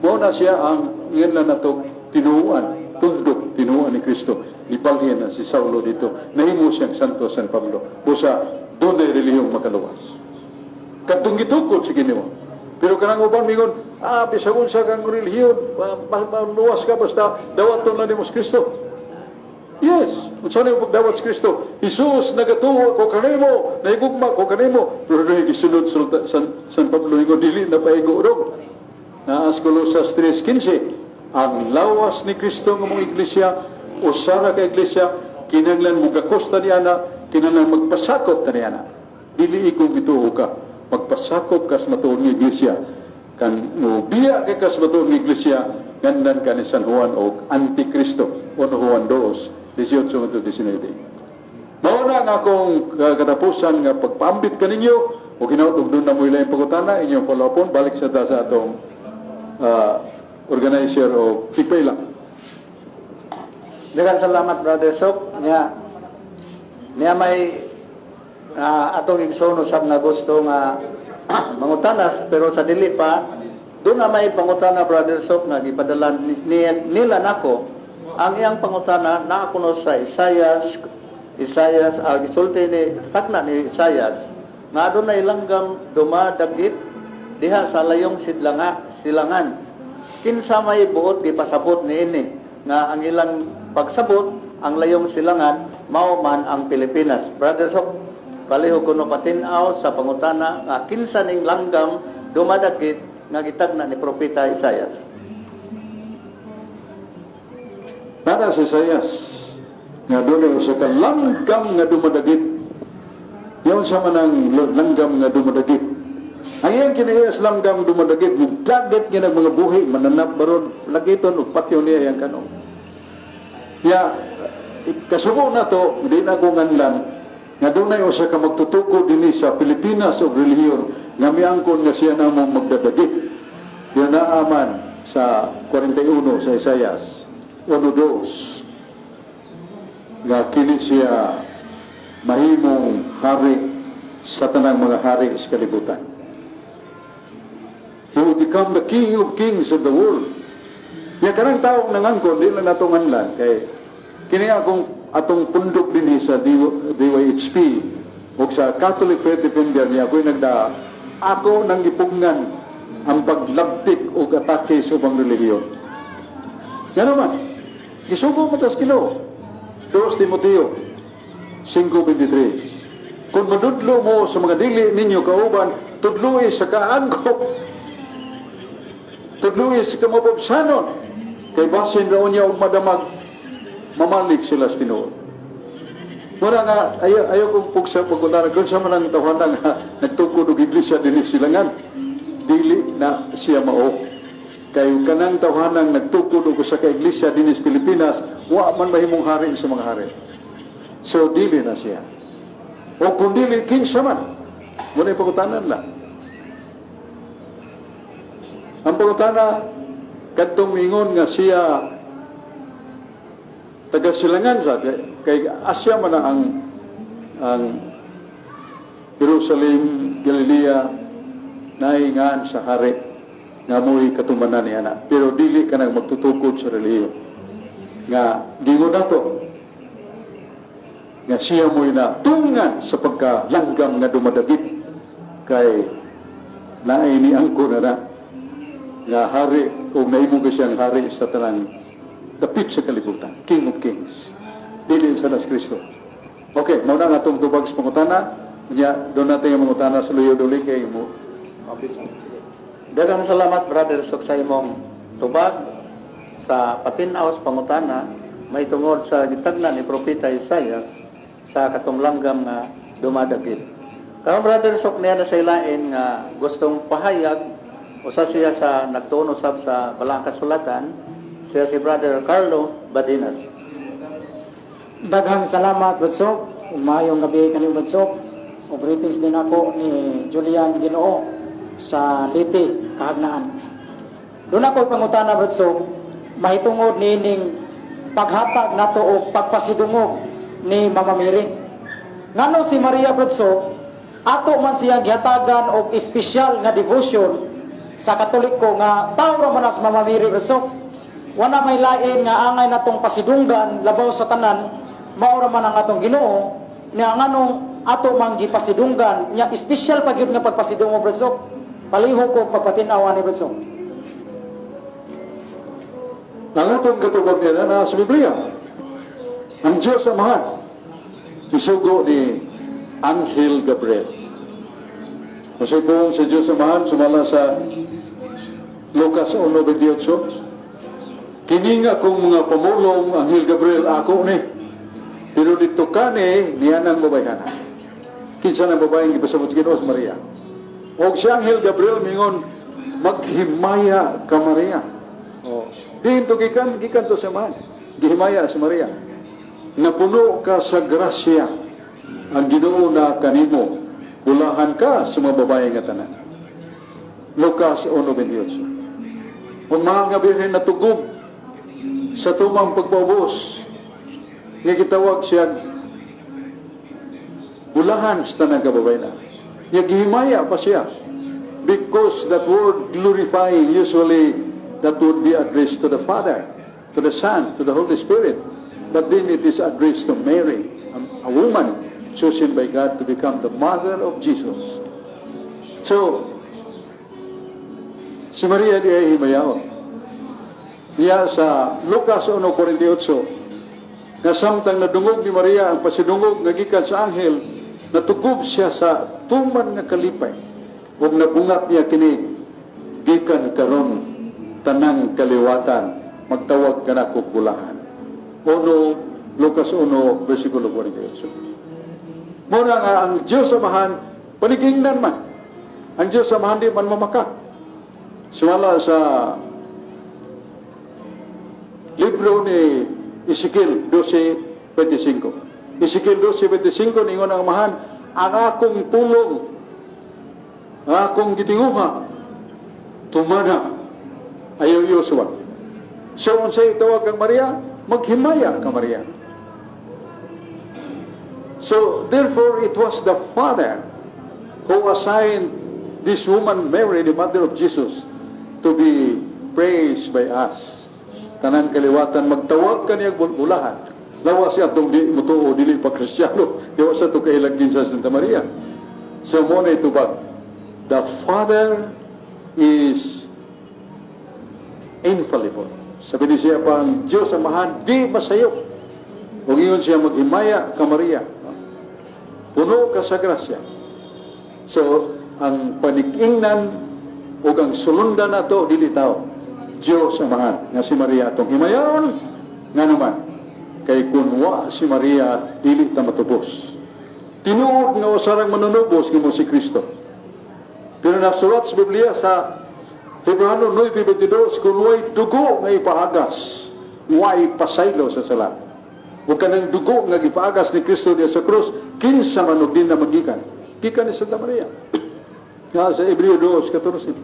Mo na siya ang ngayon na nato tinuan, tundok, tinuan ni Kristo. Ibalhin na si Saulo dito. Nahimo siyang Santo San Pablo. Busa, doon ay relihiyong makaluwas. Kadtong gitukod si Ginoo. Pero kanang uban mingon, bisag unsa kang relihiyon, maluwas ka basta dawaton na nimos Kristo. Yes, unsa na yung pagdawat sa Kristo? Jesus, nagatuwa ko kanimo, naigugma ko kanimo. Pero na gisunod San Pablo, dili na paigurog. Naas Colosas 3:15, ang lawas ni Kristo ng mga iglesia, usara ka iglesia, kinanglan mo gakosta niya na, kinanglan magpasakop na niya na. Dili ikong gituho ka, magpasakop ka sa matuon ng iglesia. Kan mo biya kay ka sa matuon ng iglesia, gandan ka ni San Juan o Antikristo, 1 Juan 2:18-19. Mauna nga akong katapusan nga pagpaambit ka ninyo, o ginautog doon na mo ilang pagkutana, inyong follow-upon, balik sa atong organizer o Tigpayla. Daghang salamat, Brother Sok. Niya may atong igsoon usab na gusto nga mangutanas, pero sa dili pa, doon na may pangutana, Brother Sok, nga gipadala nila nako. Ang iyang pangutana na kuno sa Isaias, gisulti ni takna ni Isaias, nga aduna ilanggam dumadagit diha sa layong silangan. Kinsa may buot gipasabot niini nga ang ilang pagsabot ang layong silangan mao man ang Pilipinas. Brother Sok, palihog kuno patin-aw sa pangutana nga kinsa ning langgam dumadagit nga gitagna ni propeta Isaias. Nara si Isaias nga doon sa langgam nga dumadagit. Yaon sa manang langgam nga dumadagit. Ang iyang kinayas langgam dumadagit, mugdagat nga ng mga buhi, mananap baron, lagiton o patyo niya yang kanong. Ya, kasubo na to, hindi na ko nganlan, nga doon na yung sa ka magtutuko din sa Pilipinas o relihiyon, nga miangkon nga siya na mong magdadagit. Yan naaman sa 41 sa Isaias. 1:2 nga kini siya mahimong hari sa tanang mga hari sa kalibutan. He will become the king of kings of the world. Ya karang taong nangangkon di lang natong anlan kay kini akong atong pundok dinhi sa DYHP o sa Catholic Faith Defender niya ako'y ako nang gipugngan ang paglabtik o atake sa ubang relihiyon. Yan naman. Gisugo mo tas Ginoo. 2 Timoteo 5:23. Kung madudlo mo sa mga dili ninyo kauban, tudluy sa kaangkop. Tudluy sa kamabobsanon. Kay basin raw niya og madamag, mamalik sila sa Ginoo. Mura nga, ayaw kong pugsa pagkunara. Kung sa manang tawanan nga, nagtukod og iglesia din silangan. Dili na siya mao. Kayo kanang tawhanang nagtukod og sa ka-iglesia dinis Pilipinas, wa man mahimong hari sa mga hari. So dili na siya. O kung dili kinsa man, muna pagutanan lang. Ang pagutana kadtong mingon nga siya taga-silangan sa kay Asya man ang Jerusalem, Galilea naingan sa hari nga mo'y katumanan niya na. Pero dili ka nang magtutukod sa relihiyon. Nga, gingo na to. Nga siya mo'y na tungan sa pagkalanggam nga dumadagit. Kay naay ni angko na na. Nga hari, o naimo ka siyang hari sa tanang dapit sa kalibutan. King of Kings. Dili sa Las Cristo. Okay, mauna nga itong tubag sa pangutana. Doon natin yung pangutana sa luyo duli kay mo. Daghang salamat, Brother Sok, sa imong tubag sa patinaw sa pangutana may tungod sa gitagna ni propeta Isaias sa katong langgam nga dumadagit. Karon, Brother Sok, niya na sa ilain nga gustong pahayag usa siya sa nagtuon usab sa balang kasulatan, siya si Brother Carlo Badinas. Daghang salamat, Badsok. Umayong gabi kaniyong Badsok. O greetings din ako ni Julian Ginoo sa Liti, Kahagnaan. Doon ako pangutana, Badsok, mahitungod nining paghatag nato o pagpasidungog ni Mama Mary. Ngano si Maria, Badsok, ato man siya gihatagan og espesyal nga devotion sa Katoliko nga tao ra man as Mama Mary, Badsok. wala may lain nga angay natong pasidunggan labaw sa tanan maura man ang atong Ginoo nga nganong ato man gipasidunggan nya special pa gyud nga pagpasidungo Bradsok palihog ko pagpatinaw ni Bradsok. Ang atong katubag nila na sa Biblia. Ang Diyos Amahan, isugo ni Anghel Gabriel. Kasi po sa Diyos Amahan, sumala sa Lucas 1:28, kini nga kung mga pamulong Anghel Gabriel ako ni, pero dito ka niya ng babayhana. Kinsa ng babayang ipasabot sa Ginoo sa Maria. O si Anghel Gabriel mingon, maghimaya ka Maria. Oh. Dihin to gikan to sa man. Gihimaya sa Maria. Napuno ka sa grasya. Ang Ginoo na kanimo. Bulahan ka sa mga babae nga tanan. Lucas 1:28. Kung mga nga birhen natugog sa tumang pagpaubos, nga gitawag siya bulahan sa tanang kababae na. Nga gihimaya pa siya. Because that word glorify usually that would be addressed to the Father, to the Son, to the Holy Spirit. But then it is addressed to Mary, a woman chosen by God to become the mother of Jesus. So, si Maria di ay himayaon. Niya sa Lucas 1:48, nga samtang nadungog ni Maria ang pasidungog nga gikan sa anghel, natugog siya sa tuman nga kalipay, ug nabungat niya kini gikan karon tanang kaliwatan, magtawag ka na kong bulahan. Lucas 1:48. Muna nga ang Diyos Amahan, panigingnan man. Ang Diyos Amahan di man mamaka. Sumala sa libro ni Ezekiel 12:25. Ezekiel 12:25, ningon ang Amahan, ang akong pulong, ang akong gitinguha, tumana, ayaw Yosua. So, kung sa'yo tawag kang Maria, maghimaya ka Maria. So, therefore, it was the Father who assigned this woman, Mary, the mother of Jesus, to be praised by us. Tanang kaliwatan, magtawag ka niya bulahan. Lawa siya itong di mutuo, dili pa Kristyano. Kaya sa ito kailag din sa Santa Maria. So, muna ito ba? The Father is infallible. Sabi ni siya pa, ang Diyos Amahan, di masayo. Huwag yun siya maghimaya ka Maria. Puno ka sa grasya. So, ang panikingnan o ang sulundan na ito, dilitaw. Diyos Amahan, nga si Maria itong himayaon, nga naman, kay kunwa si Maria, dili ta matubos. Tinuod nga usarang manunubos nga mo si Kristo. Pero nasulat sa Biblia sa Hebrano 9:22, kung way dugo nga ipaagas, way pasaylo sa sala. Huwag ka ng dugo nga ipaagas ni Kristo diya sa krus, kinsa man og din na magikan. Gikan ni Santa Maria. Nga sa Hebreo 2:14.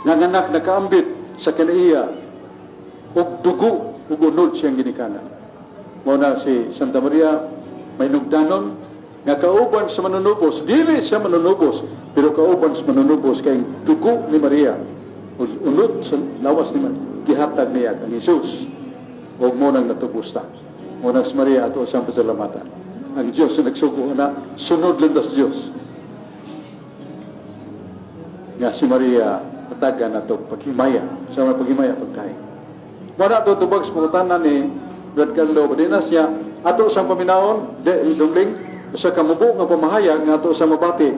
Nanganak nakaambit sa kanaiya, og dugo, ug unod siyang ginikanan. Muna si Santa Maria, may nugdanon, nga kauban sa manunubos, dili siya manunubos, pero kauban sa manunubos kay dugo ni Maria, unod sa lawas ni Maria, gihatag niya ang Jesus, o munang natubos ta. Munang si Maria ato sa pasalamatan. Ang Diyos na nagsugo na, sunod lang sa Diyos. Nga si Maria, katagan na ito, paghimaya, sa mga paghimaya, pagkain. Wala ito tubag sa pangutanan ni Brad Carlo Badinas niya, ato sa paminaon, dumling, sa kamubo nga pamahayag nga ato sa mabati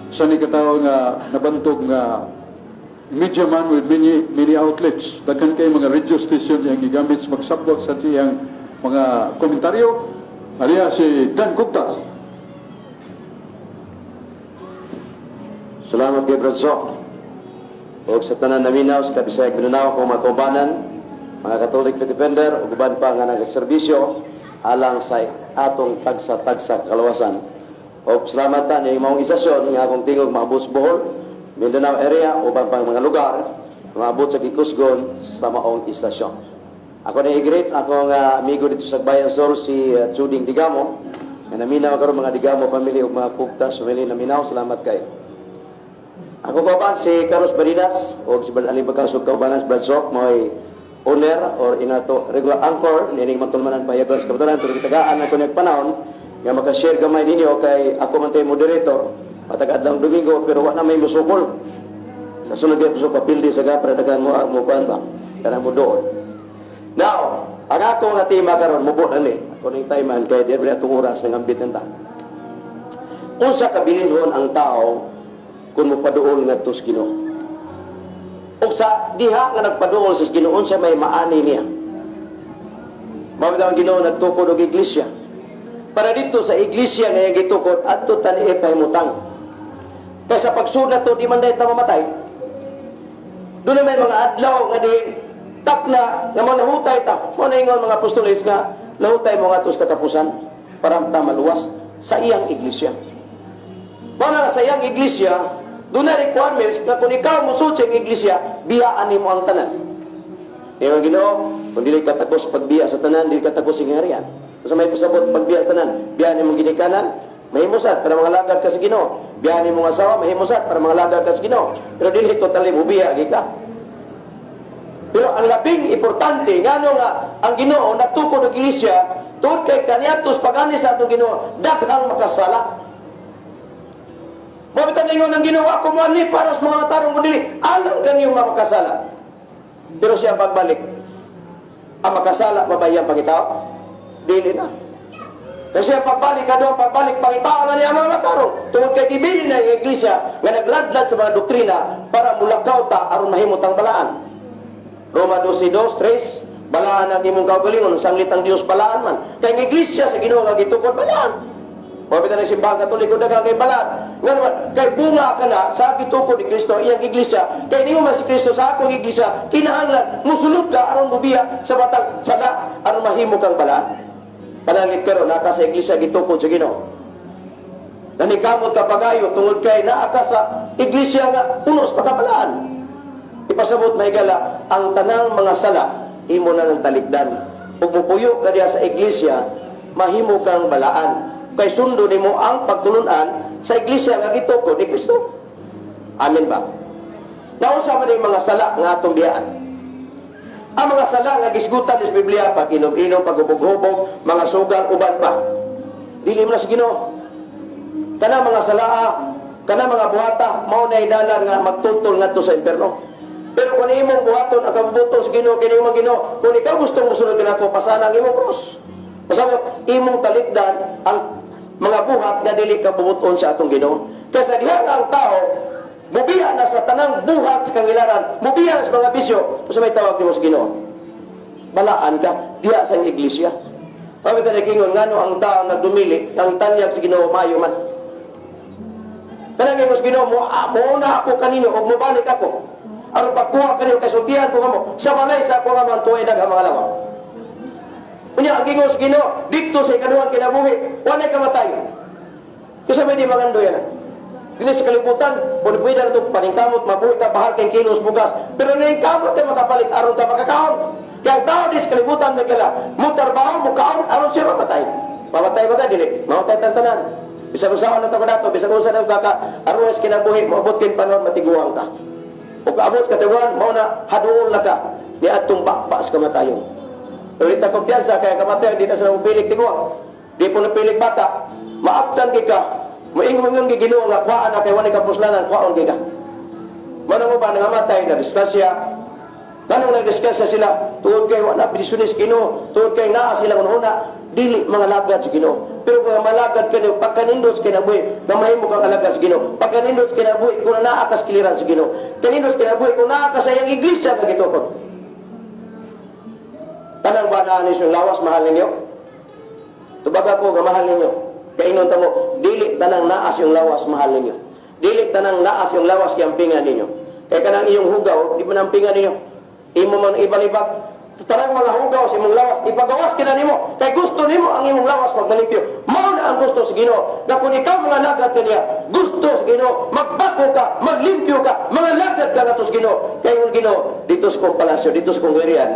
sa nikataw nga nabantog nga media man with many outlets. Daghan kay mga radio station yang gigamit sa magsabot sa siyang mga komentaryo. Aliya si Dan Gupta. Salamat kay Bradsok. O sa tanan naminaw sa Kabisayag Mindanao kung mga kaubanan, mga Catholic Defender, o uban pa nga nagserbisyo alang sa atong tagsa-tagsa kalawasan. O salamat ta ni maong isasyon nga akong tingog maabot sa Bohol, Mindanao area, uban pang mga lugar, maabot sa Kikusgon sa maong istasyon. Ako na i-greet akong amigo dito sa Bayan Sur, si Chuding Digamo, na naminaw karon mga Digamo family o mga Pugtas, family naminaw, salamat kayo. Ako kauban si Carlos Barinas, o si Alibagkasog kaubanan sa Bradsok, mo'y owner or inato regular anchor nining matulmanan pahayagon sa kabatulan pero kitagaan na kunyag panahon nga maka-share gamay ninyo kay ako man tay moderator matagad lang Domingo pero wa na may musukol sa sunod gyud sa papildi sa gapra dagan mo kuan ba kana mo doon. Now ang ako nga tema karon mubot ani ako ning timeman kay di atong oras ng ambit nanta unsa kabilinhon ang tao kung mopaduol ngadto sa Ginoo. O sa diha nga nagpaduol sa Ginoo unsa may maani niya. Mao ang Ginoo nagtukod og iglesia. Para dito sa iglesia nga gitukod adto tani pahimutang. Kaysa pagsunat to di man dayta mamatay. Doon may mga adlaw nga di takna nga mo nahutay ta. Mo na ingon mga apostoles nga nahutay mo nga tos katapusan para ta maluwas sa iyang iglesia. Mga sa iyang iglesia, doon na requirements na kung ikaw musud sa iyang iglesia, biyaan mo ang tanan. Yung Ginoo, kung dili ka tagos pagbiya sa tanan, dili ka tagos sa harian. Kung may pasabot pagbiya sa tanan, biyaan mo ginikanan, mahimusat para mga lagad ka sa Ginoo. Biyaan mo asawa, mahimusat para mga lagad ka sa Ginoo. Pero dili totally mo biya ka. Pero ang labing importante, ngano nga ang Ginoo natukod og iglesia, tungod kay kaniadtos pagani sa atong Ginoo, daghang makasala. Mabitan ninyo ng ginawa ko mo ani para sa mga natarong mo dili. Alam kaniyong makakasala. Pero siya pagbalik. Ang makasala, babayang pangitao? Dili na. Kasi ang pagbalik ka doon, pagbalik pangitao na niya mga natarong. Tungkol kay ibilin na yung iglesia nga nagladlad sa mga doktrina para mulakaw ta aron mahimot ang balaan. Roma 12:2-3 balaan ang imong kaugalingon, sanglit ang Dios balaan man. Kaya ang iglesia sa Ginoo nga gitukod balaan. Mabitan ng simbahan katoliko daghang kay balaan. Nga naman, kay bunga ka na sa gitukod ni Kristo iyang iglesia. Kay di mo man si Kristo sa akong iglesia, kinahanglan musulod ka aron mubiya sa batang sala aron mahimo kang balaan. Panangit karon naka sa iglesia gitukod sa Ginoo. Nanikamot ka pagayo tungod kay naa ka sa iglesia nga punos pagkabalaan. Ipasabot mahigala ang tanang mga sala imo na ng talikdan. Ug mupuyo ka diha sa iglesia, mahimo kang balaan. Kay sundo nimo ang pagtulunan sa iglesia nga gitukod ni Kristo. Amen ba? Nausa man yung mga sala nga atong biyaan. Ang mga sala nga gisgutan sa Biblia, pag-inom-inom, pag-ubog-ubog, mga sugal, uban pa. Dili mo na sa Ginoo. Kana mga sala, kana mga buhata, mao na idalan nga magtutol ngadto sa impierno. Pero kung imong buhaton ang kabubuto sa Ginoo, kini imong Ginoo, kung ikaw gusto mo sunod kanako, pasana ang imong cross. Pasabot imong talikdan ang mga buhat nga dili ka bubuton sa atong Ginoo. Kaysa diha ang tao mubiya na sa tanang buhat sa kangilaran, mubiya sa mga bisyo, sa may tawag nimo sa Ginoo. Balaan ka diha sa iglesia. Pamitan ni kingon ngano ang tao nagdumili, ang tanyag sa Ginoo maayo man. Kanang imo sa Ginoo mo na ako kanino og mobalik ako. Aron pagkuha kanino kay sultihan ko kamo, sa balay sa ako nga man tuoy daghang mga lawa. Unya ang gingon sa Ginoo dito sa ikaduhang kinabuhi, wa na kamatayon. Kasi may di magando yan. Dili sa kalibutan, pwede na ito paningkamot, mabuhi ka, bahal kay kilos bugas. Pero ningkamot ka makapalit aron ka makakaon. Kaya ang tao di sa kalibutan may kala, mo trabaho, mo kaon, aron siya mamatay. Mamatay ba ka, dili? Mamatay tantanan. Bisag usahan na ito ka nato, bisag usahan na ka, aron sa kinabuhi, maabot kayo panon, matiguan ka. O kaabot ka tiguan, mao na haduol na ka, ni atong bakbas kamatayon. Ulita kumpiyansa kaya kamatayan di na sa pilig tigwa. Di po napilig bata. Maaptan ka. Moingon nga Ginoo nga kuhaan na kay wala ka puslanan, kuhaan ka. Manang ba nangamatay na diskasya. Kanang nagdiskasya sila tuod kay wala pidisunis Ginoo, tuod kay naa sila ununa, dili mga lagad sa Ginoo. Pero kung malagad kanyo pagkanindos kinabuhi, na mahimo kang alagad sa Ginoo. Pagkanindos kinabuhi kung naa ka kiliran sa Ginoo. Kanindos kinabuhi kung naa ka sa iyang iglesia nga gitukod. Tanang ba na yung lawas mahal ninyo? Tubaga po nga mahal ninyo. Kainon tamo, dili tanang naas yung lawas mahal ninyo. Dili tanang naas yung lawas kiyampingan ninyo. Kaya kanang iyong hugaw, di man ang pingan ninyo. Imo man ibalibag. Tanang mga hugaw sa imong lawas, ipagawas kina nimo. Kaya gusto nimo ang imong lawas pag malimpyo. Mao na ang gusto sa Ginoo. Na kung ikaw mga lagad kaniya, gusto sa Ginoo, magbako ka, maglimpyo ka, mga lagad ka na to sa Ginoo. Kaya yung Ginoo, dito sa kong palasyo, dito sa kong gariyan,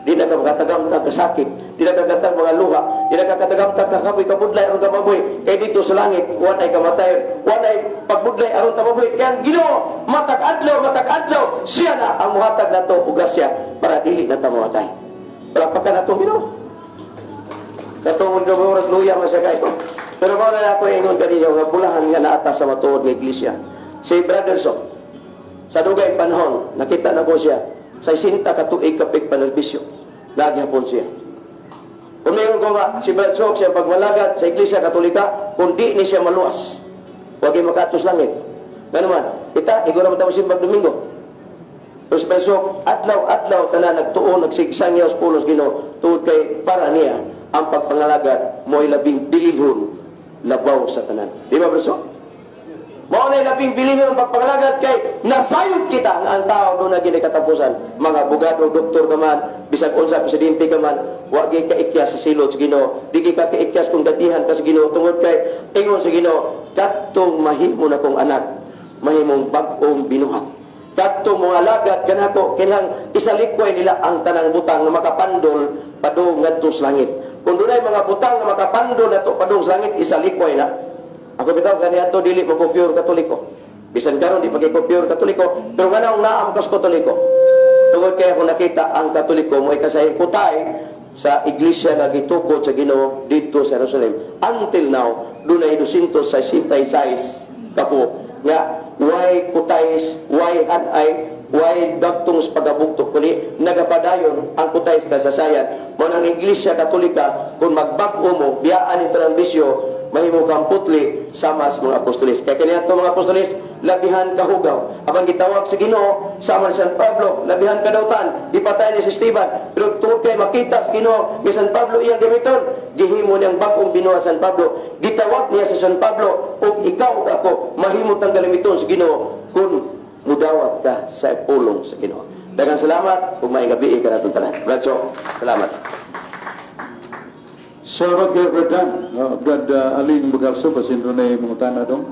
Di na ka makatagamtag kasakit, di na kakatag mga luha, di na kakatagamtag kakaboy kabudlay aron kamaboy. Kay dito sa langit, wanay kamatayon, wanay pagbudlay aron kamaboy. Kaya ang Ginoo, matag adlaw, siya na ang muhatag nato ug grasya para dili na ta mamatay. Palakpakan nato Ginoo. Katungod ka murag luya man siya kay. Pero mao na ako ingon kanina nga bulahan nga naata sa matuod nga iglesia. Si Brother Sok, sa dugay panahon, nakita na ko siya sa 60 ka tuig kapig panerbisyo. Naghapon siya. Umingon ko nga, si Brad Sok siya pagmalagad sa Iglesia Katolika, kung di ni siya maluwas, huwag yung makatos langit. Nga naman, kita, igura mo tayo simbag Domingo. Pero si Brad Sok, adlaw, tanan, nagtuon, nagsigsang niya sa pulos Ginoo, tuod kay para niya, ang pagpangalagad mo ay labing dilihon, labaw sa tanan. Di ba, Brad Sok? Mao na labing bilin ng pagpangalagad kay nasayod kita nga ang tao doon na ginakatapusan. Mga abogado, doktor ka man, bisag unsa presidente ka man, wa gyud ka ikyas sa silot sa Ginoo. Di ka ikyas kung datihan ka sa Ginoo tungod kay ingon sa Ginoo, kadtong mahimo na kong anak, mahimong bag-ong binuhat. Kadtong mga alagad kanako kinahang isalikway nila ang tanang butang nga makapandol padung ngadto sa langit. Kung dunay mga butang nga makapandol nato padung sa langit, isalikway na. Ako bitaw kaniya to dili mo pure Katoliko. Bisan karon di pagay ko pure Katoliko, pero nga naong naam kas Katoliko. Tungod kay ako nakita ang Katoliko mo ay kasayang putay sa iglesia nga gitukod sa Ginoo dito sa Jerusalem. Until now, dunay 266 kapo nga way kutays, way hanay, way dagtong sa pagabuktok kuni nagapadayon ang kutays kasasayan. Mo nang iglesia Katolika kung magbag-o mo biyaan ito ng bisyo, mahimo kang putli sama sa mga apostolis. Kaya kaniadto mga apostolis, labihan kahugaw. Abang gitawag sa Ginoo sama ni San Pablo, labihan kadautan, ipatay ni si Esteban. Pero tungod kay makita sa Ginoo ni San Pablo iyang gamiton, gihimo niyang bag-ong binuha San Pablo. Gitawag niya sa San Pablo, ug ikaw ug ako mahimo tang gamiton sa Ginoo kung mudawat ka sa pulong sa Ginoo. Daghang salamat ug maayong gabi ka natong tanan. Bracho, salamat. Salamat kay Brad Dan. Brad Aling Bagarso, pasin doon na yung mga tanah dong.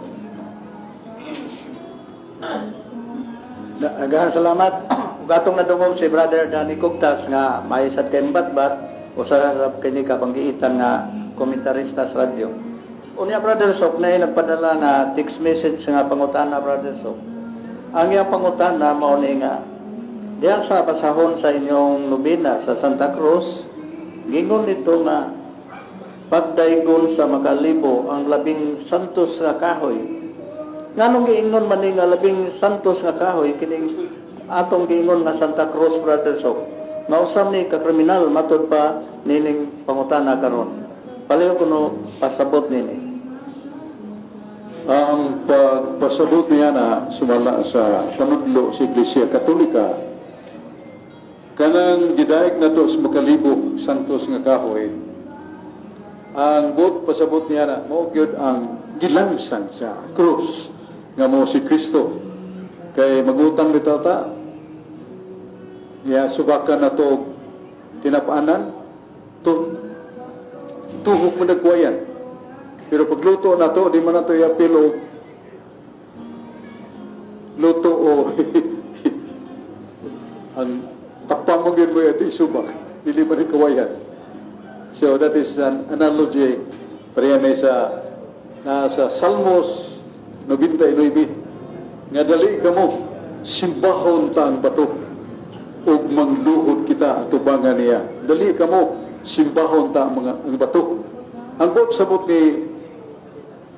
Daghang salamat. Gatong nadungog si Brother Danny Cugtas nga may sa tembat-bat o sa kini kabanggiitan nga komentarista sa radyo. Unya Brother Sok na nagpadala na text message nga pangutana Brother Sok. Ang iyang pangutana mao ni nga diha sa basahon sa inyong nobina sa Santa Cruz, gingon nito nga pagdaygon sa makalibo ang labing santos nga kahoy. Nganong giingon man ni nga labing santos nga kahoy kining atong giingon nga Santa Cruz Brother Sok. Mausam ni ka kriminal matud pa nining pangutana karon. Palayo kuno pasabot nini. Ang pagpasabot niya na sumala sa panudlo sa Iglesia Katolika, kanang gidaig na to sa makalibo santos nga kahoy, ang buot pasabot niya na mao gyud ang gilansang sa krus nga mo si Kristo. Kay magutang bitaw ta, ya subakan na to tinapaanan, tuhok mo nagwayan. Pero pagluto na to, di man na to yapilo luto o ang tapang mo gyud mo ito isubak, dili man kawayan. So that is an analogy parehas sa nasa Salmos 99 nga dali kamo simbahon ta ang bato ug mangluhod kita atubangan niya. Dali kamo simbahon ta ang bato. Ang sabot ni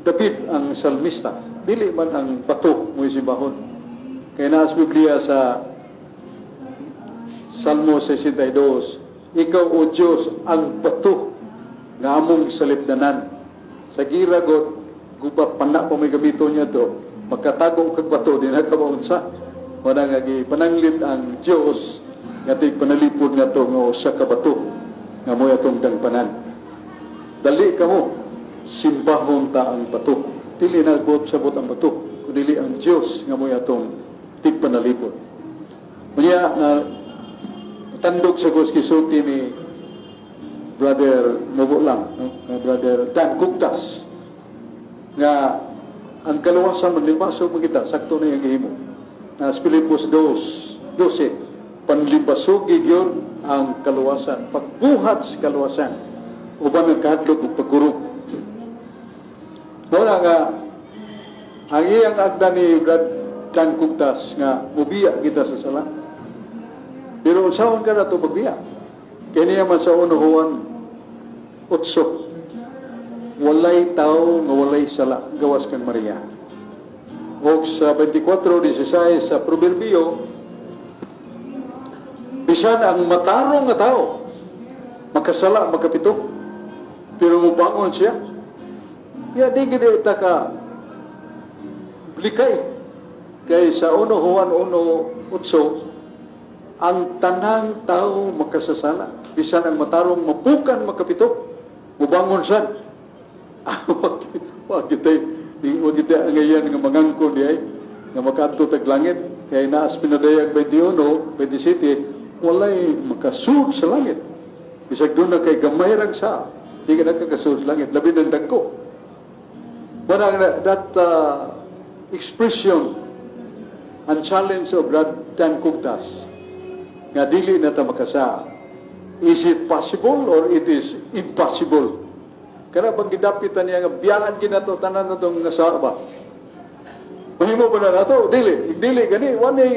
David ang salmista, dili man ang bato mo simbahon. Kaya naas Biblia sa Salmo 62, ikaw o Diyos ang bato nga among salibdanan. Sa giragot, gubat panak pa may gamito niya to, magkatagong kag bato, di nakabaunsa. Wala nga pananglit ang Diyos, nga tig panalipod nga to, nga usa ka bato, nga mo atong dangpanan. Dali ka mo, simbahon ta ang bato. Dili nagbot sabot ang bato, kundi ang Diyos, nga mo atong tig panalipod. Kanya, na tandog sa kuskisulti ni Brother Novo lang, Brother Dan Cugtas, nga ang kaluwasan man limasog magita sakto na yung ihimo na Filipos 2:12 panlibasugig yun ang kaluwasan, pagbuhat sa kaluwasan, uban ang kahadlok ug pagkurog. Wala nga, ang iyang agda ni Brad Chan Cugtas nga mubiya kita sa sala. Pero unsahon ka na ito pagbiya? Kaya niya man sa unuhuan 8, walay tao nga walay sala, gawas kang Maria. O sa 24:16 sa Proverbio, bisan ang matarong nga tao, makasala, makapito, pero mubangon siya. Ya, di gini ka likay. Kay sa 1 Juan 1:8, ang tanang tao makasasala. Bisan ang matarong mapukan, makapito, mubangon siya. Wag kita ngayon nga mangangko di ay, nga makadto tag langit. Kaya naas pinadayag 21, 27, walay makasud sa langit. Bisag doon na kay gamay rang sa, di ka nakakasud sa langit. Labi ng dagko. That expression and challenge of Brad Chan Cugtas nga dili na ta makasa. Is it possible or it is impossible? Kaya pag gidapitan niya nga biyaan kinato tanan na itong nasa ba? Mahimo ba na nato? Dili gani. Wanay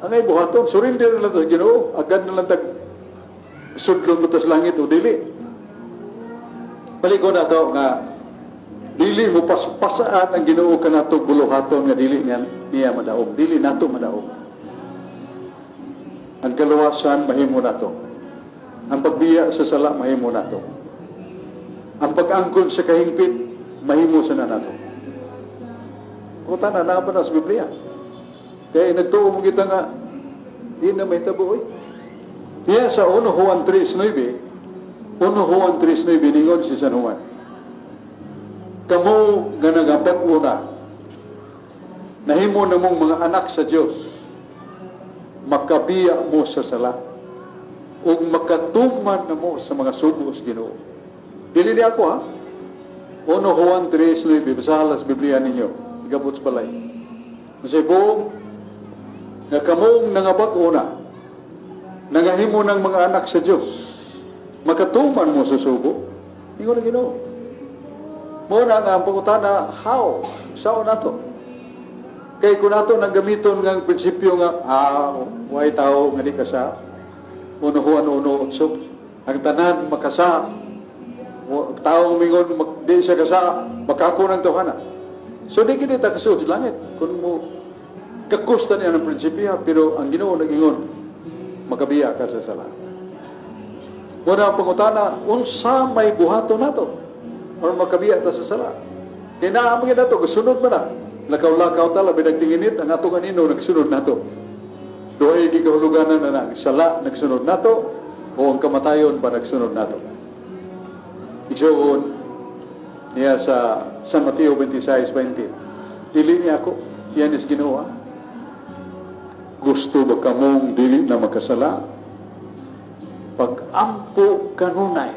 angay buhaton. Surrender na lang sa Ginoo. Agad na lang tag sudlong mo tas langit o dili. Paliko na to nga dili mo pasaan ang Ginoo kanato buluhaton nga dili niya madaog. Dili nato madaog. Ang kaluwasan mahimo nato. Ang pagbiya sa sala mahimo nato. Ang pag-angkon sa kahingpit mahimo sa nato. O tanan na ba na sa Biblia? Kaya nagtuo mo kita nga di na may tabuoy. Kaya sa 1 Juan 3:9, 1 Juan 3:9 ningon si San Juan, kamo nga nagapag-una, nahimo na mong mga anak sa Diyos, makabiya mo sa sala, ug makatuman na mo sa mga sugo sa Ginoo. Dili di ako ha? 1 Juan 3:9, basahan sa Biblia ninyo, igabot sa balay. Masay buong, nga kamong nangapag-una, nangahimo ng mga anak sa Diyos, makatuman mo sa sugo, ingon na Ginoo. Muna nga ang pangutana, how? Sao na to? Kay kung nato nang gamiton ng prinsipyo nga, way tao nga di kasa, 1 Juan 1:8, ang tanan makasa, tao mingon di siya kasa, makako ng tawhana. So di kita kasud sa langit. Kung mo kakusta niya ng prinsipyo, pero ang Ginoo nag-ingon, makabiya ka sa sala. Muna ang pangutana, unsa may buhaton nato? O makabiya ta sa sala. Kaya naamagin nato, kasunod mo na. Lakaw-lakaw tala, binagtinginit, ang ato kanino, nagsunod nato. Doay di kahuluganan na nagsala, nagsunod nato, o ang kamatayon ba nagsunod nato. Igsoon niya sa San Mateo 26:20. Dili niya ako, yan is Ginoo. Gusto ba kamong dili na makasala? Pag-ampo kanunay,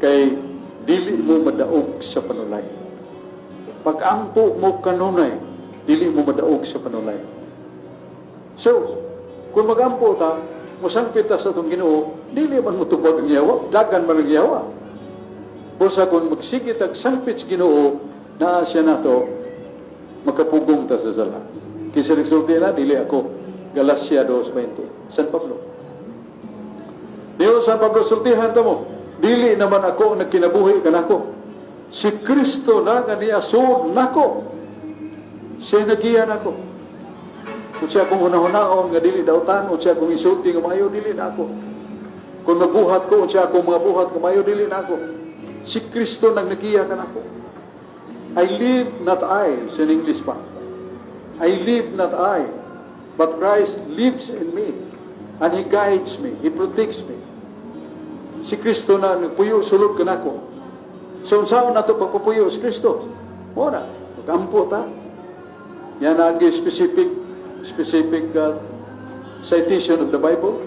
kay dili mo madaog sa panulay. Pag-ampo mo kanunay, dili mo madaog sa panulay. So, kung mag-ampo ta, musangpit ta sa itong Ginoo, dili man mutubag ang yawa, dagan man ang yawa. Busa kung magsigit ang sangpit sa Ginoo, naa siya nato, makapugong ta sa sala. Kisa nagsulti na, dili ako, Galacia 2:20, San Pablo. Diyo, San Pablo, sultihan ta mo, dili naman ako ang nagkinabuhi ka nako. Si Kristo na nga niya sud nako. Siya nagiyan ako. Kung siya akong hunahunaon nga dili dautan, kung siya akong isulti nga mayo dili na ako. Kung mabuhat ko, kung siya akong mga buhat nga mayo dili na ako. Si Kristo nang nagiya ka nako. I live not I, sa English pa. I live not I, but Christ lives in me. And He guides me, He protects me. Si Kristo na nagpuyo sulod ka nako. So, saan na ito pagpupuyo si Kristo? Muna, mag-ampo ta. Yan ang specific citation of the Bible.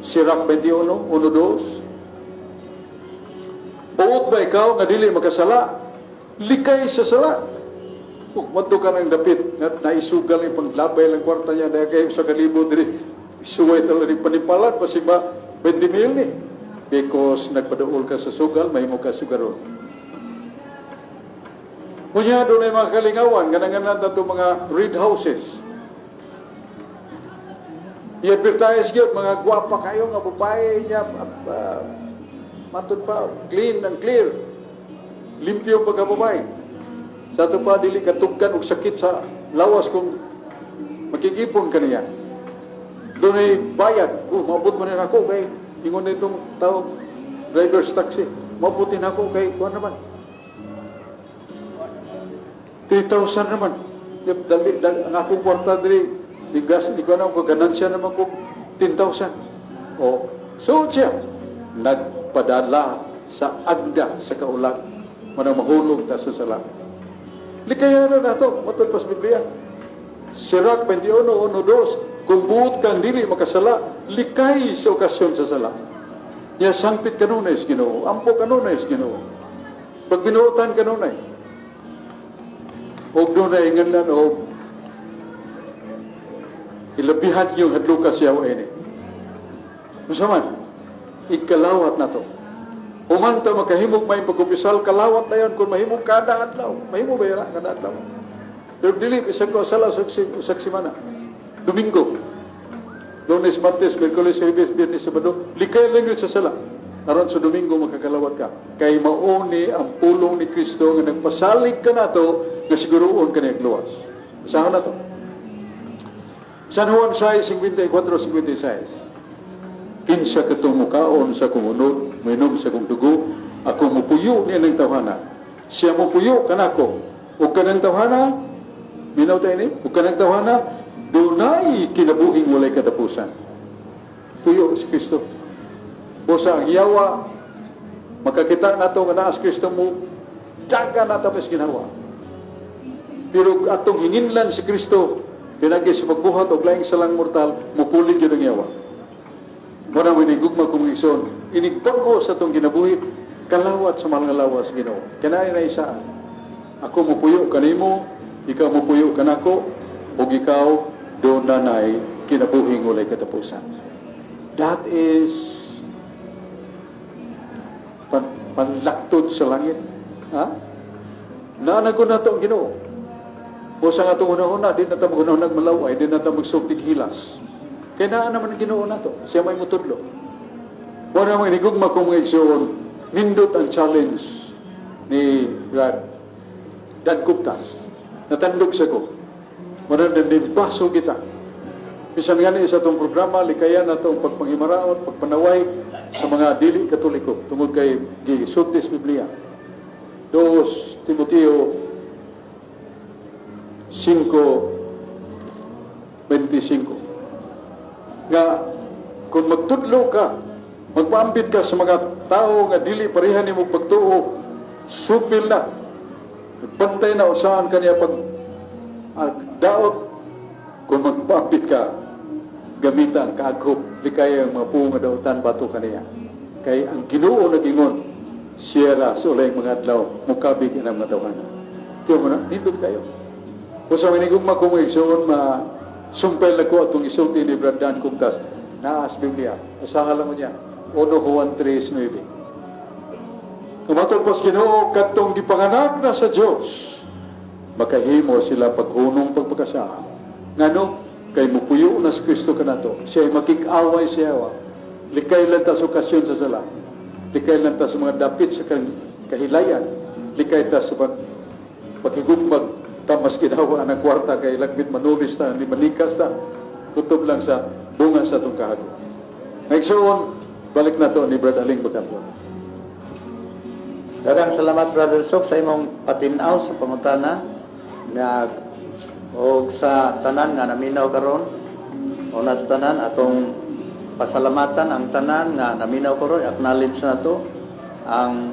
Sirach 21, 1-2. Buot ba ikaw nga dili makasala? Likay sa sala. Kung mato ka ng dapit, nga naisugal yung panglabay ng kwarta niya, dahil kayo sa kalibo diri, isuway talaga ni panipalan, kasi ba, 20 mil ni. Because nagpadaol ka sa sugal, may mo ka sugaron. Kunya, doon ay mga kalingawan, ganang-ganan na ito mga reed houses. I-advertise yun, mga gwapa kayo, nga babae niya, matod pa, clean and clear. Limpyo pagkababay. Sa ito pa, dili katugkan o sakit sa lawas kung magkikipon ka niya. Doon ay bayad. Mabot mo rin ako kay ingon na itong tao, driver's taxi. Mabutin ako kay kuha naman. 3,000 naman. Ang akong kwarta dili, di gas, di ko na ako, ganansya naman ko 10,000. O, so siya, nagpadala sa agda sa kaulag. Manang mahulog ta sa sala. Likayan na ito, matod pa sa Biblia. Sirach 21:1-2, kung buot kang dili makasala, likay sa okasyon sa sala. Ya sangpit kanunay Ginoo, ampo kanunay Ginoo. Pag binuotan kanunay, og dunay ngalan og ilabihan yung hadlukas yaw ini. Musaman, ikalawat na to. Humanta makahimog may pag-upisal, kalawat na yan kung mahimog kada adlaw. Mahimog bayra kada adlaw. Pero dili, isang ko asala usak simana. Domingo. Lunes, Martes, Merkulis, Huwebes, Biyernes, Sabado. Likay lang yun sa sala. Aron sa Domingo makakalawat ka. Kay mauni ang pulong ni Kristo nga nagpasalig ka na to na siguroon ka na luwas. Saan na to? San Juan 6:54-56. Kinsa katong mukaon sa kumunod, minom sa kong dugo, ako mupuyo niya ng tawhana. Siya mupuyo kanako. O kanang tawhana, minaw tayo ni, o kanang tawhana, dunay kinabuhing walay katapusan. Puyo si Kristo. Bosa ang yawa, makakita na ito nga naas Kristo mo, daga na tapos ginawa. Pero atong hinginlan si Kristo, pinagay sa pagbuhat o laing salang mortal, mupulig yun ang yawa. Muna mo inigugma kong ison, inigbago sa itong ginabuhi, kalawat sa mga lawas Ginoo. Kanain na isaan. Ako mupuyo kanimo, ikaw mupuyo kanako, o ikaw doon nanay kinabuhing ulay katapusan. That is panlaktod sa langit. Ha? Naanago na ito ang Ginoo. O sa nga itong una-una, di na ito mag-unahunag malaway, di na ito magsugtig hilas. Kaya na naman ang Ginoo na ito. Siya may mutudlo. Wala naman inigugma kong mga igsoon, nindot ang challenge ni Dan Kuptas. Natandog sa ko. Wala na dinbaso kita. Bisan nga sa itong programa, likayan na itong pagpanghimaraot, pagpanaway sa mga dili katoliko tungkol kay Gisultis Biblia. 2 Timoteo 5:25. Nga, kung magtudlo ka, magpaambit ka sa mga tao nga dili pareha ni mo pagtuo, supil na. Pantay na usahan kaniya pag daot. Kung magpaambit ka, gamitan kaagop, di kaya ang mga puong nga daotan bato kaniya. Kay ang Ginoo nag-ingon, siyera sa ulay mga adlaw, mukabig ang mga tawanan. Tiyo mo na, nindot kayo. Kung sa minigugma kong igsoon, sumpel na ko atong isulti ni Brad Dan Kuptas na as Biblia. Usahan lang mo niya. 1 Juan 3:9. Kumatapos Ginoo katong gipanganak na sa Dios, makahimo sila paghunong pagpakasaha. Ngano kay mupuyo na si Kristo kanato. Siya makikaway siya. Likay lang ta sa okasyon sa sala. Likay lang ta sa mga dapit sa kahilayan. Likay ta sa pagigugmag tamas ginawa ng kwarta kay lagbit manubis na, ni manikas na, kutob lang sa bunga sa itong kahago. Ngayon, balik na to ni Brad Aling Bacarson. Daghang salamat Brother Sok sa imong patinaw sa pangutana na o sa tanan nga naminaw karon. Una sa tanan atong pasalamatan ang tanan nga naminaw karon, acknowledge na to ang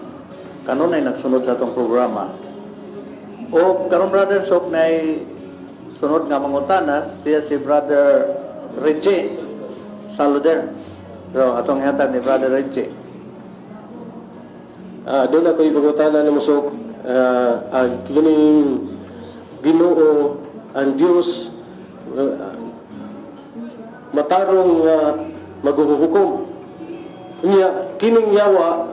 kanunay nagsunod sa atong programa. O karon Brother Sok na sunod nga mangutana siya si Brother Reggie Saluder. So atong hatag ni Brother Reggie. Doon ako ipagutana ng musok, kining Ginoo ang Dios matarong maghuhukom. Unya kining yawa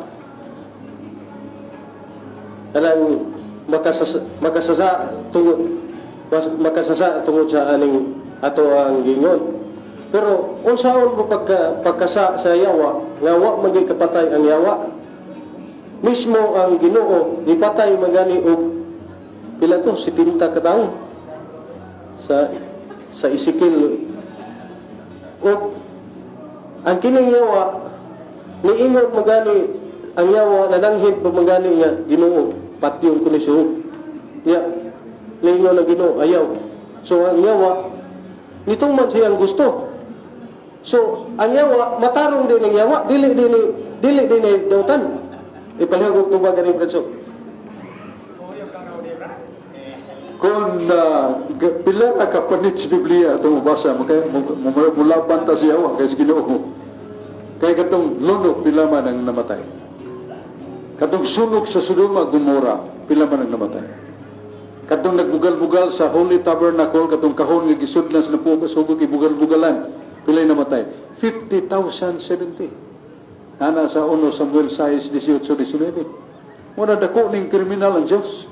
anang makasasa tungod sa aning ato ang gingon. Pero unsaon mo pagkasa sa yawa nga wa maging kapatay ang yawa? Mismo ang Ginoo ipatay magani og pila to 70 ka tawo sa Ezekiel. Og ang kining yawa niingon magani ang yawa nananghid pag magani nga Ginoo patyon ko ni siya. Ya, niingon ang Ginoo ayaw. So ang yawa nitong man siyang gusto. So ang yawa matarong din ang yawa dili din dautan. Ipalihog to ba ganing Bradso? Kung pila na kapanit sa Biblia itong mabasa, mulapan ta siya, kaya sa Ginoo. Kaya katong luno, pila man ang namatay. Katong sunog sa Sodoma, Gomora, pila man ang namatay. Katong nagbugal-bugal sa Holy Tabernacle, katong kahon nga gisudlan sa napupasugod, ibugal-bugalan, pila namatay. 50,070. Nana sa 1 Samuel 6:18-19. Muna dako ning kriminal ang Diyos.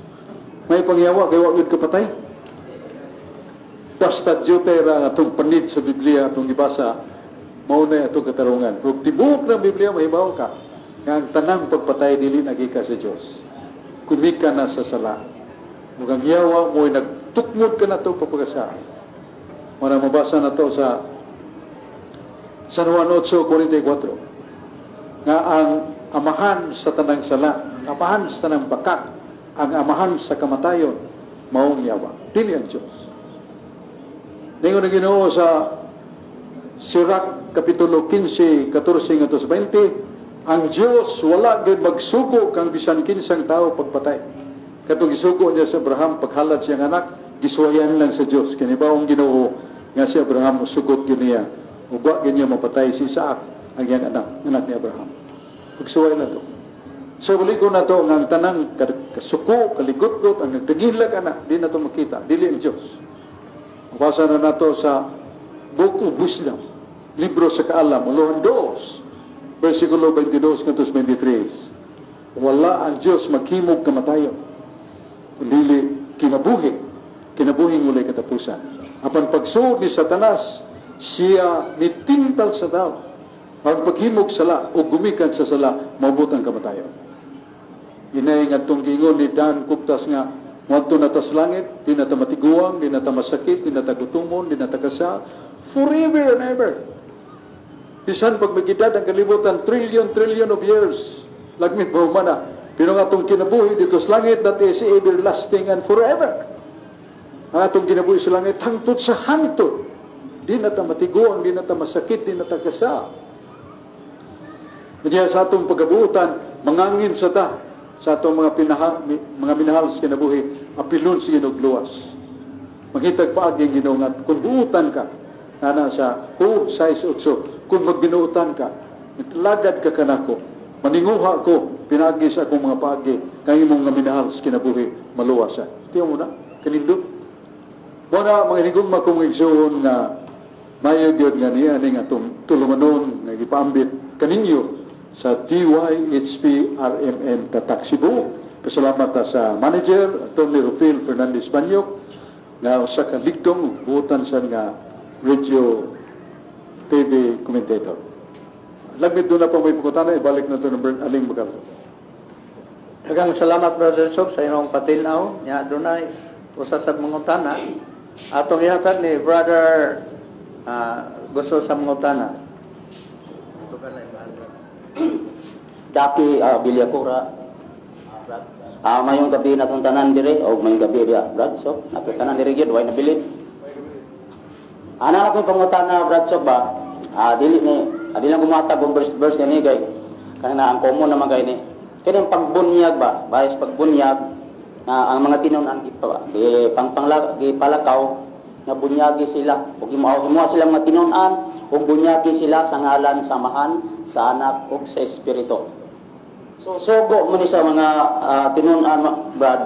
May pangyawa kay wagid kapatay. Basta Deutera nga atong panid sa Biblia atong gibasa mao na atong katarungan. Pero tibuok ng Biblia mahibaw ka nga ang tanang pagpatay dili nagika sa Dios. Kumika na sa sala. Mugang yawa mo'y nagtukmod ka na to papagasa. Muna mabasa na to sa San Juan 8:44. Nga ang amahan sa tanang sala, ang amahan sa tanang bakat, ang amahan sa kamatayon, maong yawa. Dili ang Diyos. Ningon na Ginoo sa Sirach, Kapitulo 15, 14-20, ang Diyos wala gid magsugo kang bisan kinsang tao pagpatay. Katong gisugo niya sa Abraham, paghalad siyang anak, giswayan lang sa Diyos. Kinibawang Ginoo nga si Abraham sugot yun niya. Ugwa yun niya mapatay si Isaac, ang iyang anak ni Abraham. Pagsuway na to. So, baligo na to, ang tanang kasuko, kaligot-got, ang nagdagilag anak, di na to makita, dili ang Diyos. Mabasa na na to sa Book of Wisdom, libro sa kaalam, Uluhan 2, versikulo 22-23. Wala ang Diyos maghimog kamatayon, dili kinabuhi muli katapusan. Apan pagsuod ni Satanas, siya nitintal sa tao. Ang paghimog sala o gumikan sa sala, maabot ang kamatayon. Inay nga itong gingon ni Dan Kuptas nga, ngadto na ta sa langit, di na ta matiguang, di na ta masakit, di na ta gutumon, di na ta kasa, forever and ever. Bisan pag magidad ang kalibutan, trillion of years, lagmit ba humana. Pero nga itong kinabuhi dito sa langit, that is everlasting and forever. Ang atong kinabuhi sa langit, hangtod sa hangtod. Di na ta matiguang, di na ta masakit, di na ta kasa. Kaya sa atong pagabuutan, mangangin sa ta, sa atong mga minahal sa kinabuhi, apilon sa Ginoo luwas. Maghitag paagi ang Ginoo nga, kung buutan ka, nana sa Job 6:8, kung magbinuutan ka, lagad ka kanako, maninguha ko, pinagi sa akong mga paagi, kang imong nga minahal sa kinabuhi, maluwasan. Tiyo mo na, kanindot. Muna, mga hinigugma kong igsuon nga, mayag yun nga niya, aning atong tulumanon, nga ipaambit kaninyo, sa DYHP RMN Tatak Cebu. Pasalamat sa manager, Atty. Rufil Fernandez Banyok, nga usa ka ligdong buutan sa nga radio TV commentator. Lagmit doon na po may pagkutana, ibalik na ito ng Aling Bagal. Daghang salamat, Brother Sob, sa inyong patinaw. Nya dunay usa sa mangutana. Atong ihatag ni Brother gusto sa mangutana. Daki Bilyakura. Mayong gabi na itong tanan dire, o mayong gabi dia, Brad. So, nato tanan dire gyud way nabilid. Ana ako pangutana, Brad, so ba? Dili na gumatag og verse ni kay kanang ang common naman kay ni. Kini pagbunyag ba? Bayas pagbunyag ang mga tinunan di palakaw nga bunyagi sila. Ug himuha sila mga tinunan ug bunyagi sila sa ngalan samahan sa anak ug sa espiritu. So sugo man sa mga tinunan, Brad.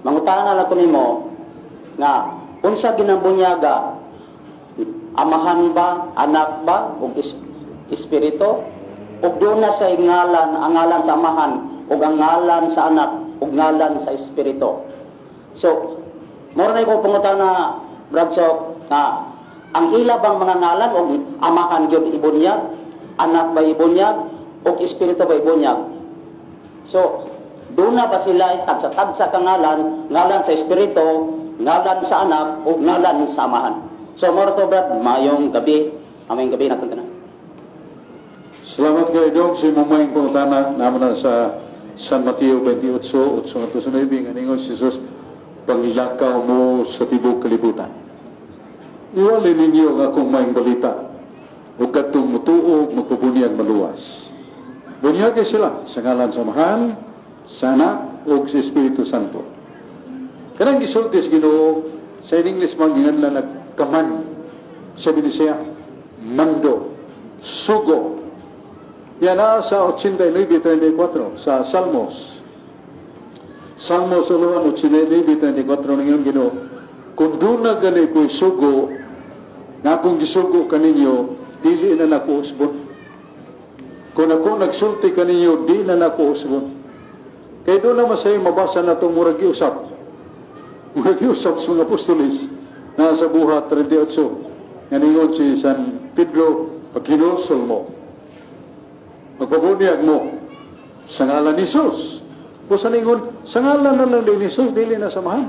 Mangutana lang ko nimo nga unsa ginabunyaga, amahan ba, anak ba, ug espiritu, ug doon na sa ngalan, ang ngalan sa amahan, ug ang ngalan sa anak, ug ngalan sa espiritu. So, moro na ko pangutana, Bradsok, na ang ila bang mga ngalan, ug amahan gyud ibunyag, anak ba ibunyag, ug espiritu ba ibunyag. So, doon na ba sila tagsa-tagsa ka ngalan sa espiritu, ngalan sa anak, o ngalan sa amahan. So, moro to, Brad, mayong gabi, amayong gabi natin na. Salamat kayo, Dong. Si Mumayang pangutana naman na sa San Mateo 28, 8-9, nga ningon si Jesus, pangilakaw mo sa tibok kalibutan. Iwalay ninyo ang akong mayang balita, o katong mutuog, magpabunyag maluwas. Bunyagay sila sa ngalan sa amahan, sa anak, o sa Espiritu Santo. Kanang gisulti sa Ginoo, sa English mangingan lang nagkaman, sabi ni siya, mando, sugo. Yan na sa 89:34 sa Salmos. Salmos 89:34 ngayon Ginoo, kung doon na gani ko'y sugo, na akong gisugo kaninyo, dili na nako usbon. Kung ako nagsulti kaninyo, di na nako usbon. Kaya doon naman sa'yo mabasa na itong murag giusap. Murag giusap sa mga apostolis na sa buhat 38. Nganingon si San Pedro, paghinusol mo, magpabunyag mo sa ngalan ni Jesus. O sa ningon, sa ngalan na lang ni Jesus, dili na samahan.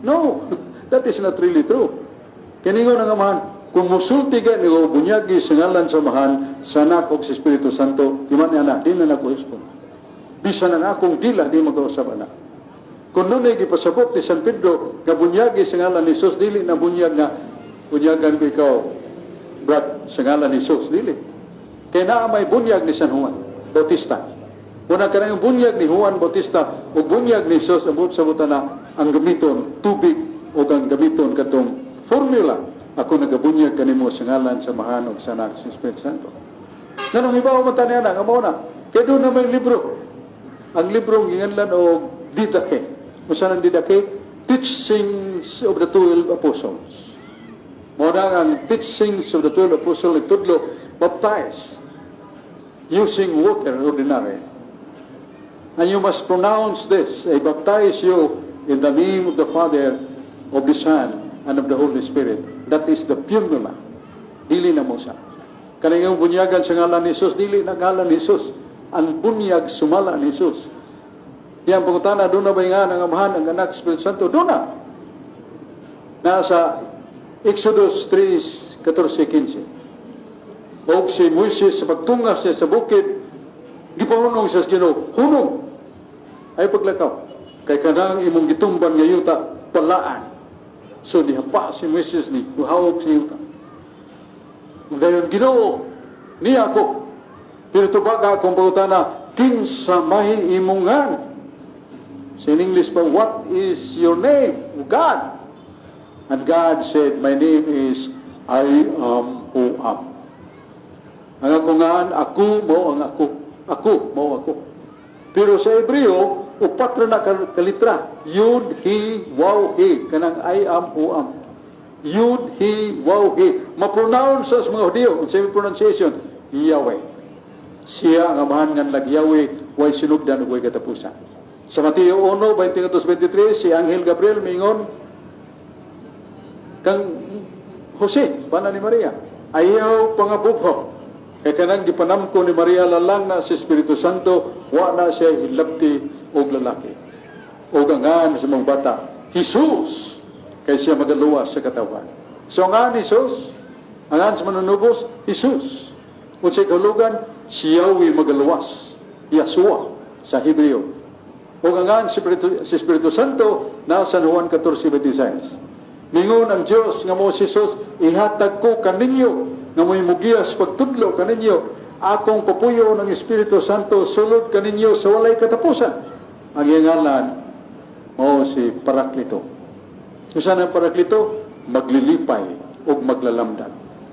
No, that is not really true. Kiningon ang amahan, kung musulti ka, niyo bunyagi sa ngalan samahan, sa anak o sa Espiritu Santo, di man anak, di na nakuhispon. Bisa ng akong dila, di mag-uusap anak. Kung nun ay gipasabot ni San Pedro, nga bunyagi sa ngalan ni Jesus, dili na bunyag nga, bunyagan ko ikaw, Brad, sa ngalan ni Jesus, dili. Kaya na may bunyag ni San Juan Bautista. Una ka na yung bunyag ni Juan Bautista o bunyag ni Jesus abot sa buta na ang gamiton tubig o ang gamiton katong formula. Ako nagabunyag kanimo sa ngalan sa mahan o sa anak sa Espiritu Santo. Nanong iba o mata niya na, nga na. Kaya doon na may libro. Ang librong ginganlan o Didache. Masa ng Didache? Teachings of the 12 Apostles. Muna ang teachings of the 12 Apostles nagtudlo, baptize using water ordinary. And you must pronounce this, I baptize you in the name of the Father, of the Son, and of the Holy Spirit. That is the formula. Dili na mo siya. Kanang bunyagan sa ngalan ni Jesus, dili na ngalan ni Jesus. Ang bunyag sumala ni Jesus. Yan pangutana, doon na ba nga ng amahan, ang anak, Espiritu Santo? Doon na. Nasa Exodus 3:14-15. O si Moises sa pagtungas niya sa bukid, gipahunong siya sa Ginoo, hunong ay paglakaw. Kay kanang imong gitumban nga yuta, palaan. So dihapa si Moises ni, buhawag si yuta. Dayon Ginoo, niya ako. Pero tubaga akong pangutana, kinsa mahi imungan. So in English pa, what is your name? God. And God said, my name is I am who am. Ang akungan, ako mo ang ako. Ako mo ako. Pero sa Hebreo, upat na kalitra. Yud, he, waw, he. Kanang I am who am. Yud, he, waw, he. Ma-pronounce sa mga Hudyo, kung sa'yo pronunciation, Yahweh. Siya ang amahan ng Yahweh, way sinugdan, way katapusan. Sa Mateo 1:22-23, si Anghel Gabriel mingon, kang Jose, pana ni Maria, ayaw pangabubho. Kaya kanang gipanamko ni Maria lalang na si Espiritu Santo, wa na siya hilabti og lalaki. O gangan sa mga bata, Jesus, kaya siya magaluwas sa katawan. So nga ni Jesus, ang sa manunubos, Jesus. Kung siya kahulugan, siyawi magaluwas. Yasua sa Hebreo. O gangan si Espiritu Santo, na San Juan 14:26. Mingon ang Diyos nga mo si Jesus, ihatag ko kaninyo, nga mo'y mugiyas pagtudlo kaninyo, akong papuyo ng Espiritu Santo, sulod kaninyo sa walay katapusan. Ang iyangalan, mo si Paraklito. Saan ang Paraklito? Maglilipay o maglalamdan.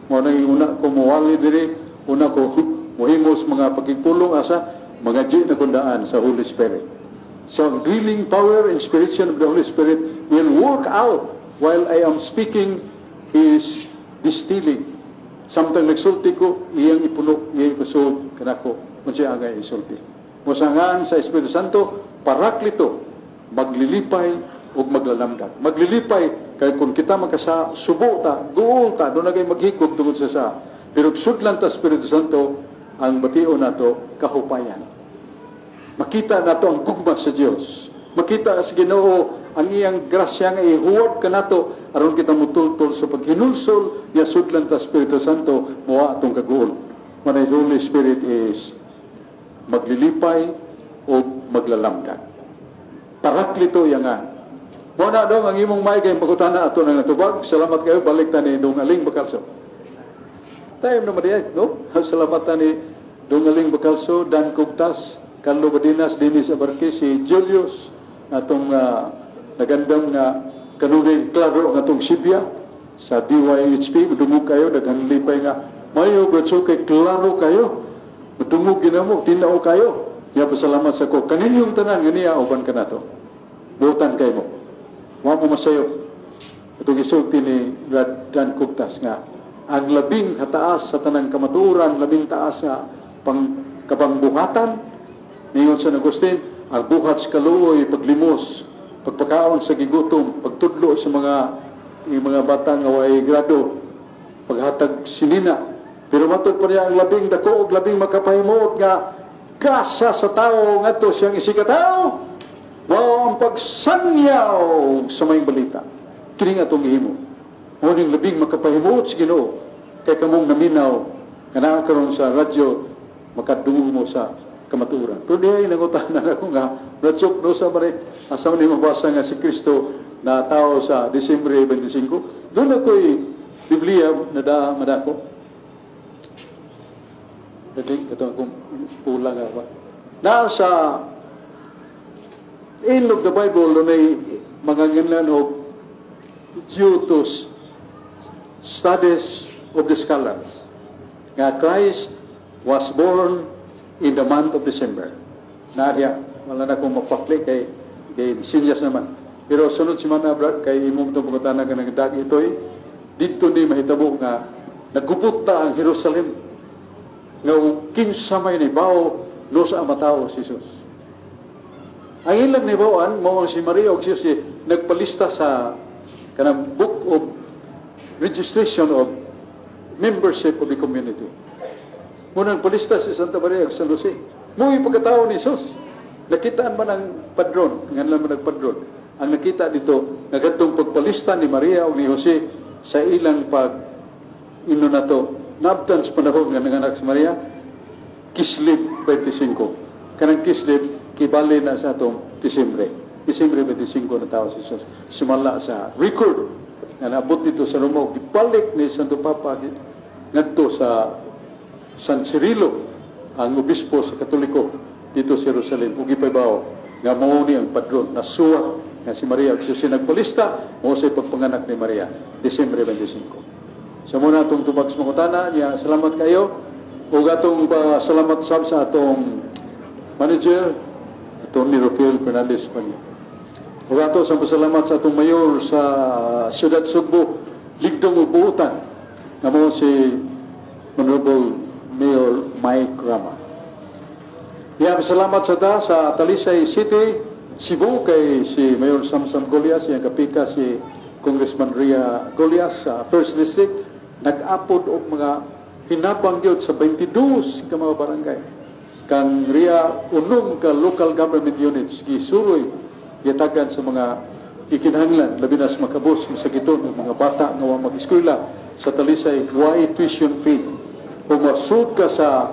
Mo nang una ko muwali diri, una ko muhimos mga pagkipulong asa, mga di na kundaan sa Holy Spirit. So, ang dwelling power, inspiration of the Holy Spirit will work out while I am speaking, he is distilling. Samtang nagsulti ko, iyang ipuno, iyang ipasod, kanako, unsay angay isulti. Musangan sa Espiritu Santo, Paraklito, maglilipay o maglalamdag. Maglilipay, kaya kung kita magkasa, subo ta, guol ta, doon na kayo maghikog tungod sa. Pero sudlan ta Espiritu Santo, ang batio nato kahupayan. Makita nato ang gugma sa Dios. Makita sa Ginoo ang iyang grasya nga ihuwad ka nato aron kita mutultol sa paghinulsol ya sudlan ta Espiritu Santo moa atong kaguol. Manay Holy Spirit is maglilipay o maglalamdag. Paraklito yangan. Muna dong ang imong may kay pagutana ato nang natubag. Salamat kayo balik ta ni Dong Aling Bacalso. Time na madiyay, no? Salamat ta ni Dong Aling Bacalso, Dan Cugtas, Carlo Badinas, Dennis Abarque, si Julius, atong nagandang kanunay klaro ng atong Sibya sa DYHP. Madungog kayo, daghang lipay nga. Mayo, bratso kay klaro kayo. Madungog ginamo, tinao kayo. Kaya pasalamat sa ko. Kaninyong tanan, ganiya, uban ka na to. Buotan kayo mo. Wa mo masayo. Itong isulti ni Dan Cugtas nga, ang labing hataas sa tanang kamaturan, labing taas sa kabangbuhatan, niyon sa Agustin, ang buhat sa kaluoy, paglimos, pagpakaon sa gigutom, pagtudlo sa mga bata nga way grado, paghatag sinina. Pero matod pa niya ang labing dako, labing makapahimuot nga, kasa sa tao nga to siyang isikataw, wow ang pagsangyaw sa mayong balita. Kini nga itong ihimo. Ngunit labing makapahimuot sa Ginoo, kay kamong naminaw, nga nakakaroon sa radyo, makadungo mo sa kamaturan. Pero dihay nangutanan ako nga, natsok no sa marik, asam ni mabasa nga si Kristo na tao sa Disyembre 25. Doon ako'y Biblia na madako. Dati, ito akong pula nga ba. Nasa end of the Bible, doon ay mga ganlan o due to studies of the scholars. Nga Christ was born in the month of December. Nadia, wala na akong mapakli kay Sinyas naman. Pero sunod si Mana Brad, kay imong itong pagkatana ka ng dag ito'y, dito ni mahitabo nga, nagkupot ta ang Jerusalem. Nga kinsamay ni Bao, no sa amatao si Jesus. Ang ilang ni Baoan, mo si Maria o si Jesus, nagpalista sa kanang book of registration of membership of the community. Munang palista si Santa Maria of San Jose. Muy pagkatao ni Jesus. Nakitaan man ang padron, nga naman nagpadron. Ang nakita dito, nagatong pagpalista ni Maria o ni Jose sa ilang ino na to, naabtan sa panahon nga nanganak si Maria, Kislib 25. Kanang Kislib, kibali na sa atong Disyembre. Disyembre 25 na tao si Jesus. Simala sa record nga naabot dito sa Roma, gibalik ni Santo Papa ngadto sa San Cirilo, ang obispo sa Katoliko dito sa Jerusalem. Ugi pa bao nga mao ni ang padron na suwat nga si Maria ug siya nagpalista mo sa pagpanganak ni Maria, Disyembre 25. Sa muna atong tubag sa mangutana, niya salamat kayo. Ug atong salamat sab sa atong manager, atong ni Rafael Fernandez Panya. Ug ato sa pasalamat sa atong mayor sa Siyudad Sugbo, ligdong ubuutan, nga mo si Honorable Mayor Mike Rama. Salamat sa Talisay City, Cebu, kay si Mayor Samson Golias, yung kapika si Congressman Ria Golias sa First District, nag-apod og mga hinabang yun sa 22 ka mga barangay. Kang Ria unong ka local government units, gisuroy, gitagan sa mga ikinahanglan, labi na sa makabos, masagiton, mga bata nga mag-eskwela sa Talisay, why tuition fee? O masud ka sa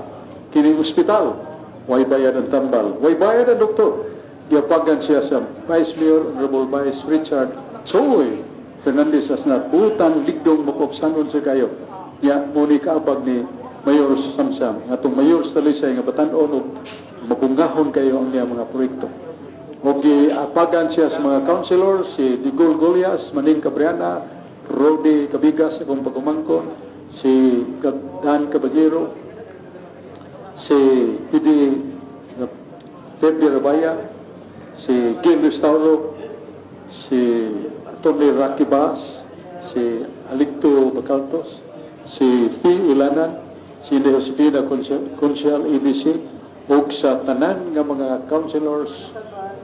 kining ospital, way bayad ang tambal, way bayad ang doktor. Giapagan siya sa Vice Mayor, Honorable Vice Richard Choy Fernandez as na butang ligdong makopsanon sa kayo. Ya, muni kaabag ni Mayor Samsam, nga itong Mayor sa Talisay, nga batanon o mabungahon kayo ang niya mga proyekto. O giapagan siya sa mga councilors, si Digol Golias, Maning Cabriana, Rodi Cabigas, akong pagumangkon, si Dan Caballero, si Pidi Febdi Rabaya, si Gil Restauro, si Tony Rocky Bass, si Alicto Bacaltos, si Fi Ilanan, si Josefina Consial EDC, o sa tanan nga mga councilors,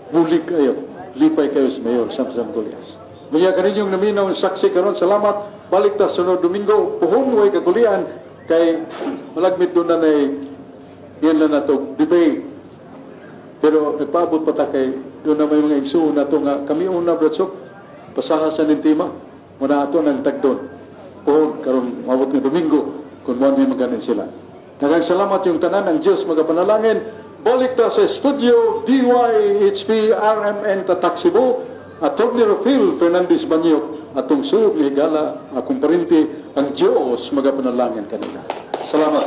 bulig kayo, lipay kayo sa Mayor Samsam Gulyas. Maya ka rin yung naminaw ang saksi karon. Salamat. Balik ta sunod Domingo. Puhon way kagulian kay malagmit doon na yan na nato debate. Pero nagpaabot pa ta kay doon na may mga igsuon na to nga kami una bratsok pasaha sa nintima muna ato ng tagdon. Puhon karon mabot nga Domingo kung mo may maganin sila. Daghang salamat yung tanan ng Diyos magapanalangin. Balik ta sa studio DYHP RMN Tatak Cebu. Attorney Rafael Fernandez Banyok atong suyog ni Higala akong parinti ang Diyos magapanalangin kanila. Salamat.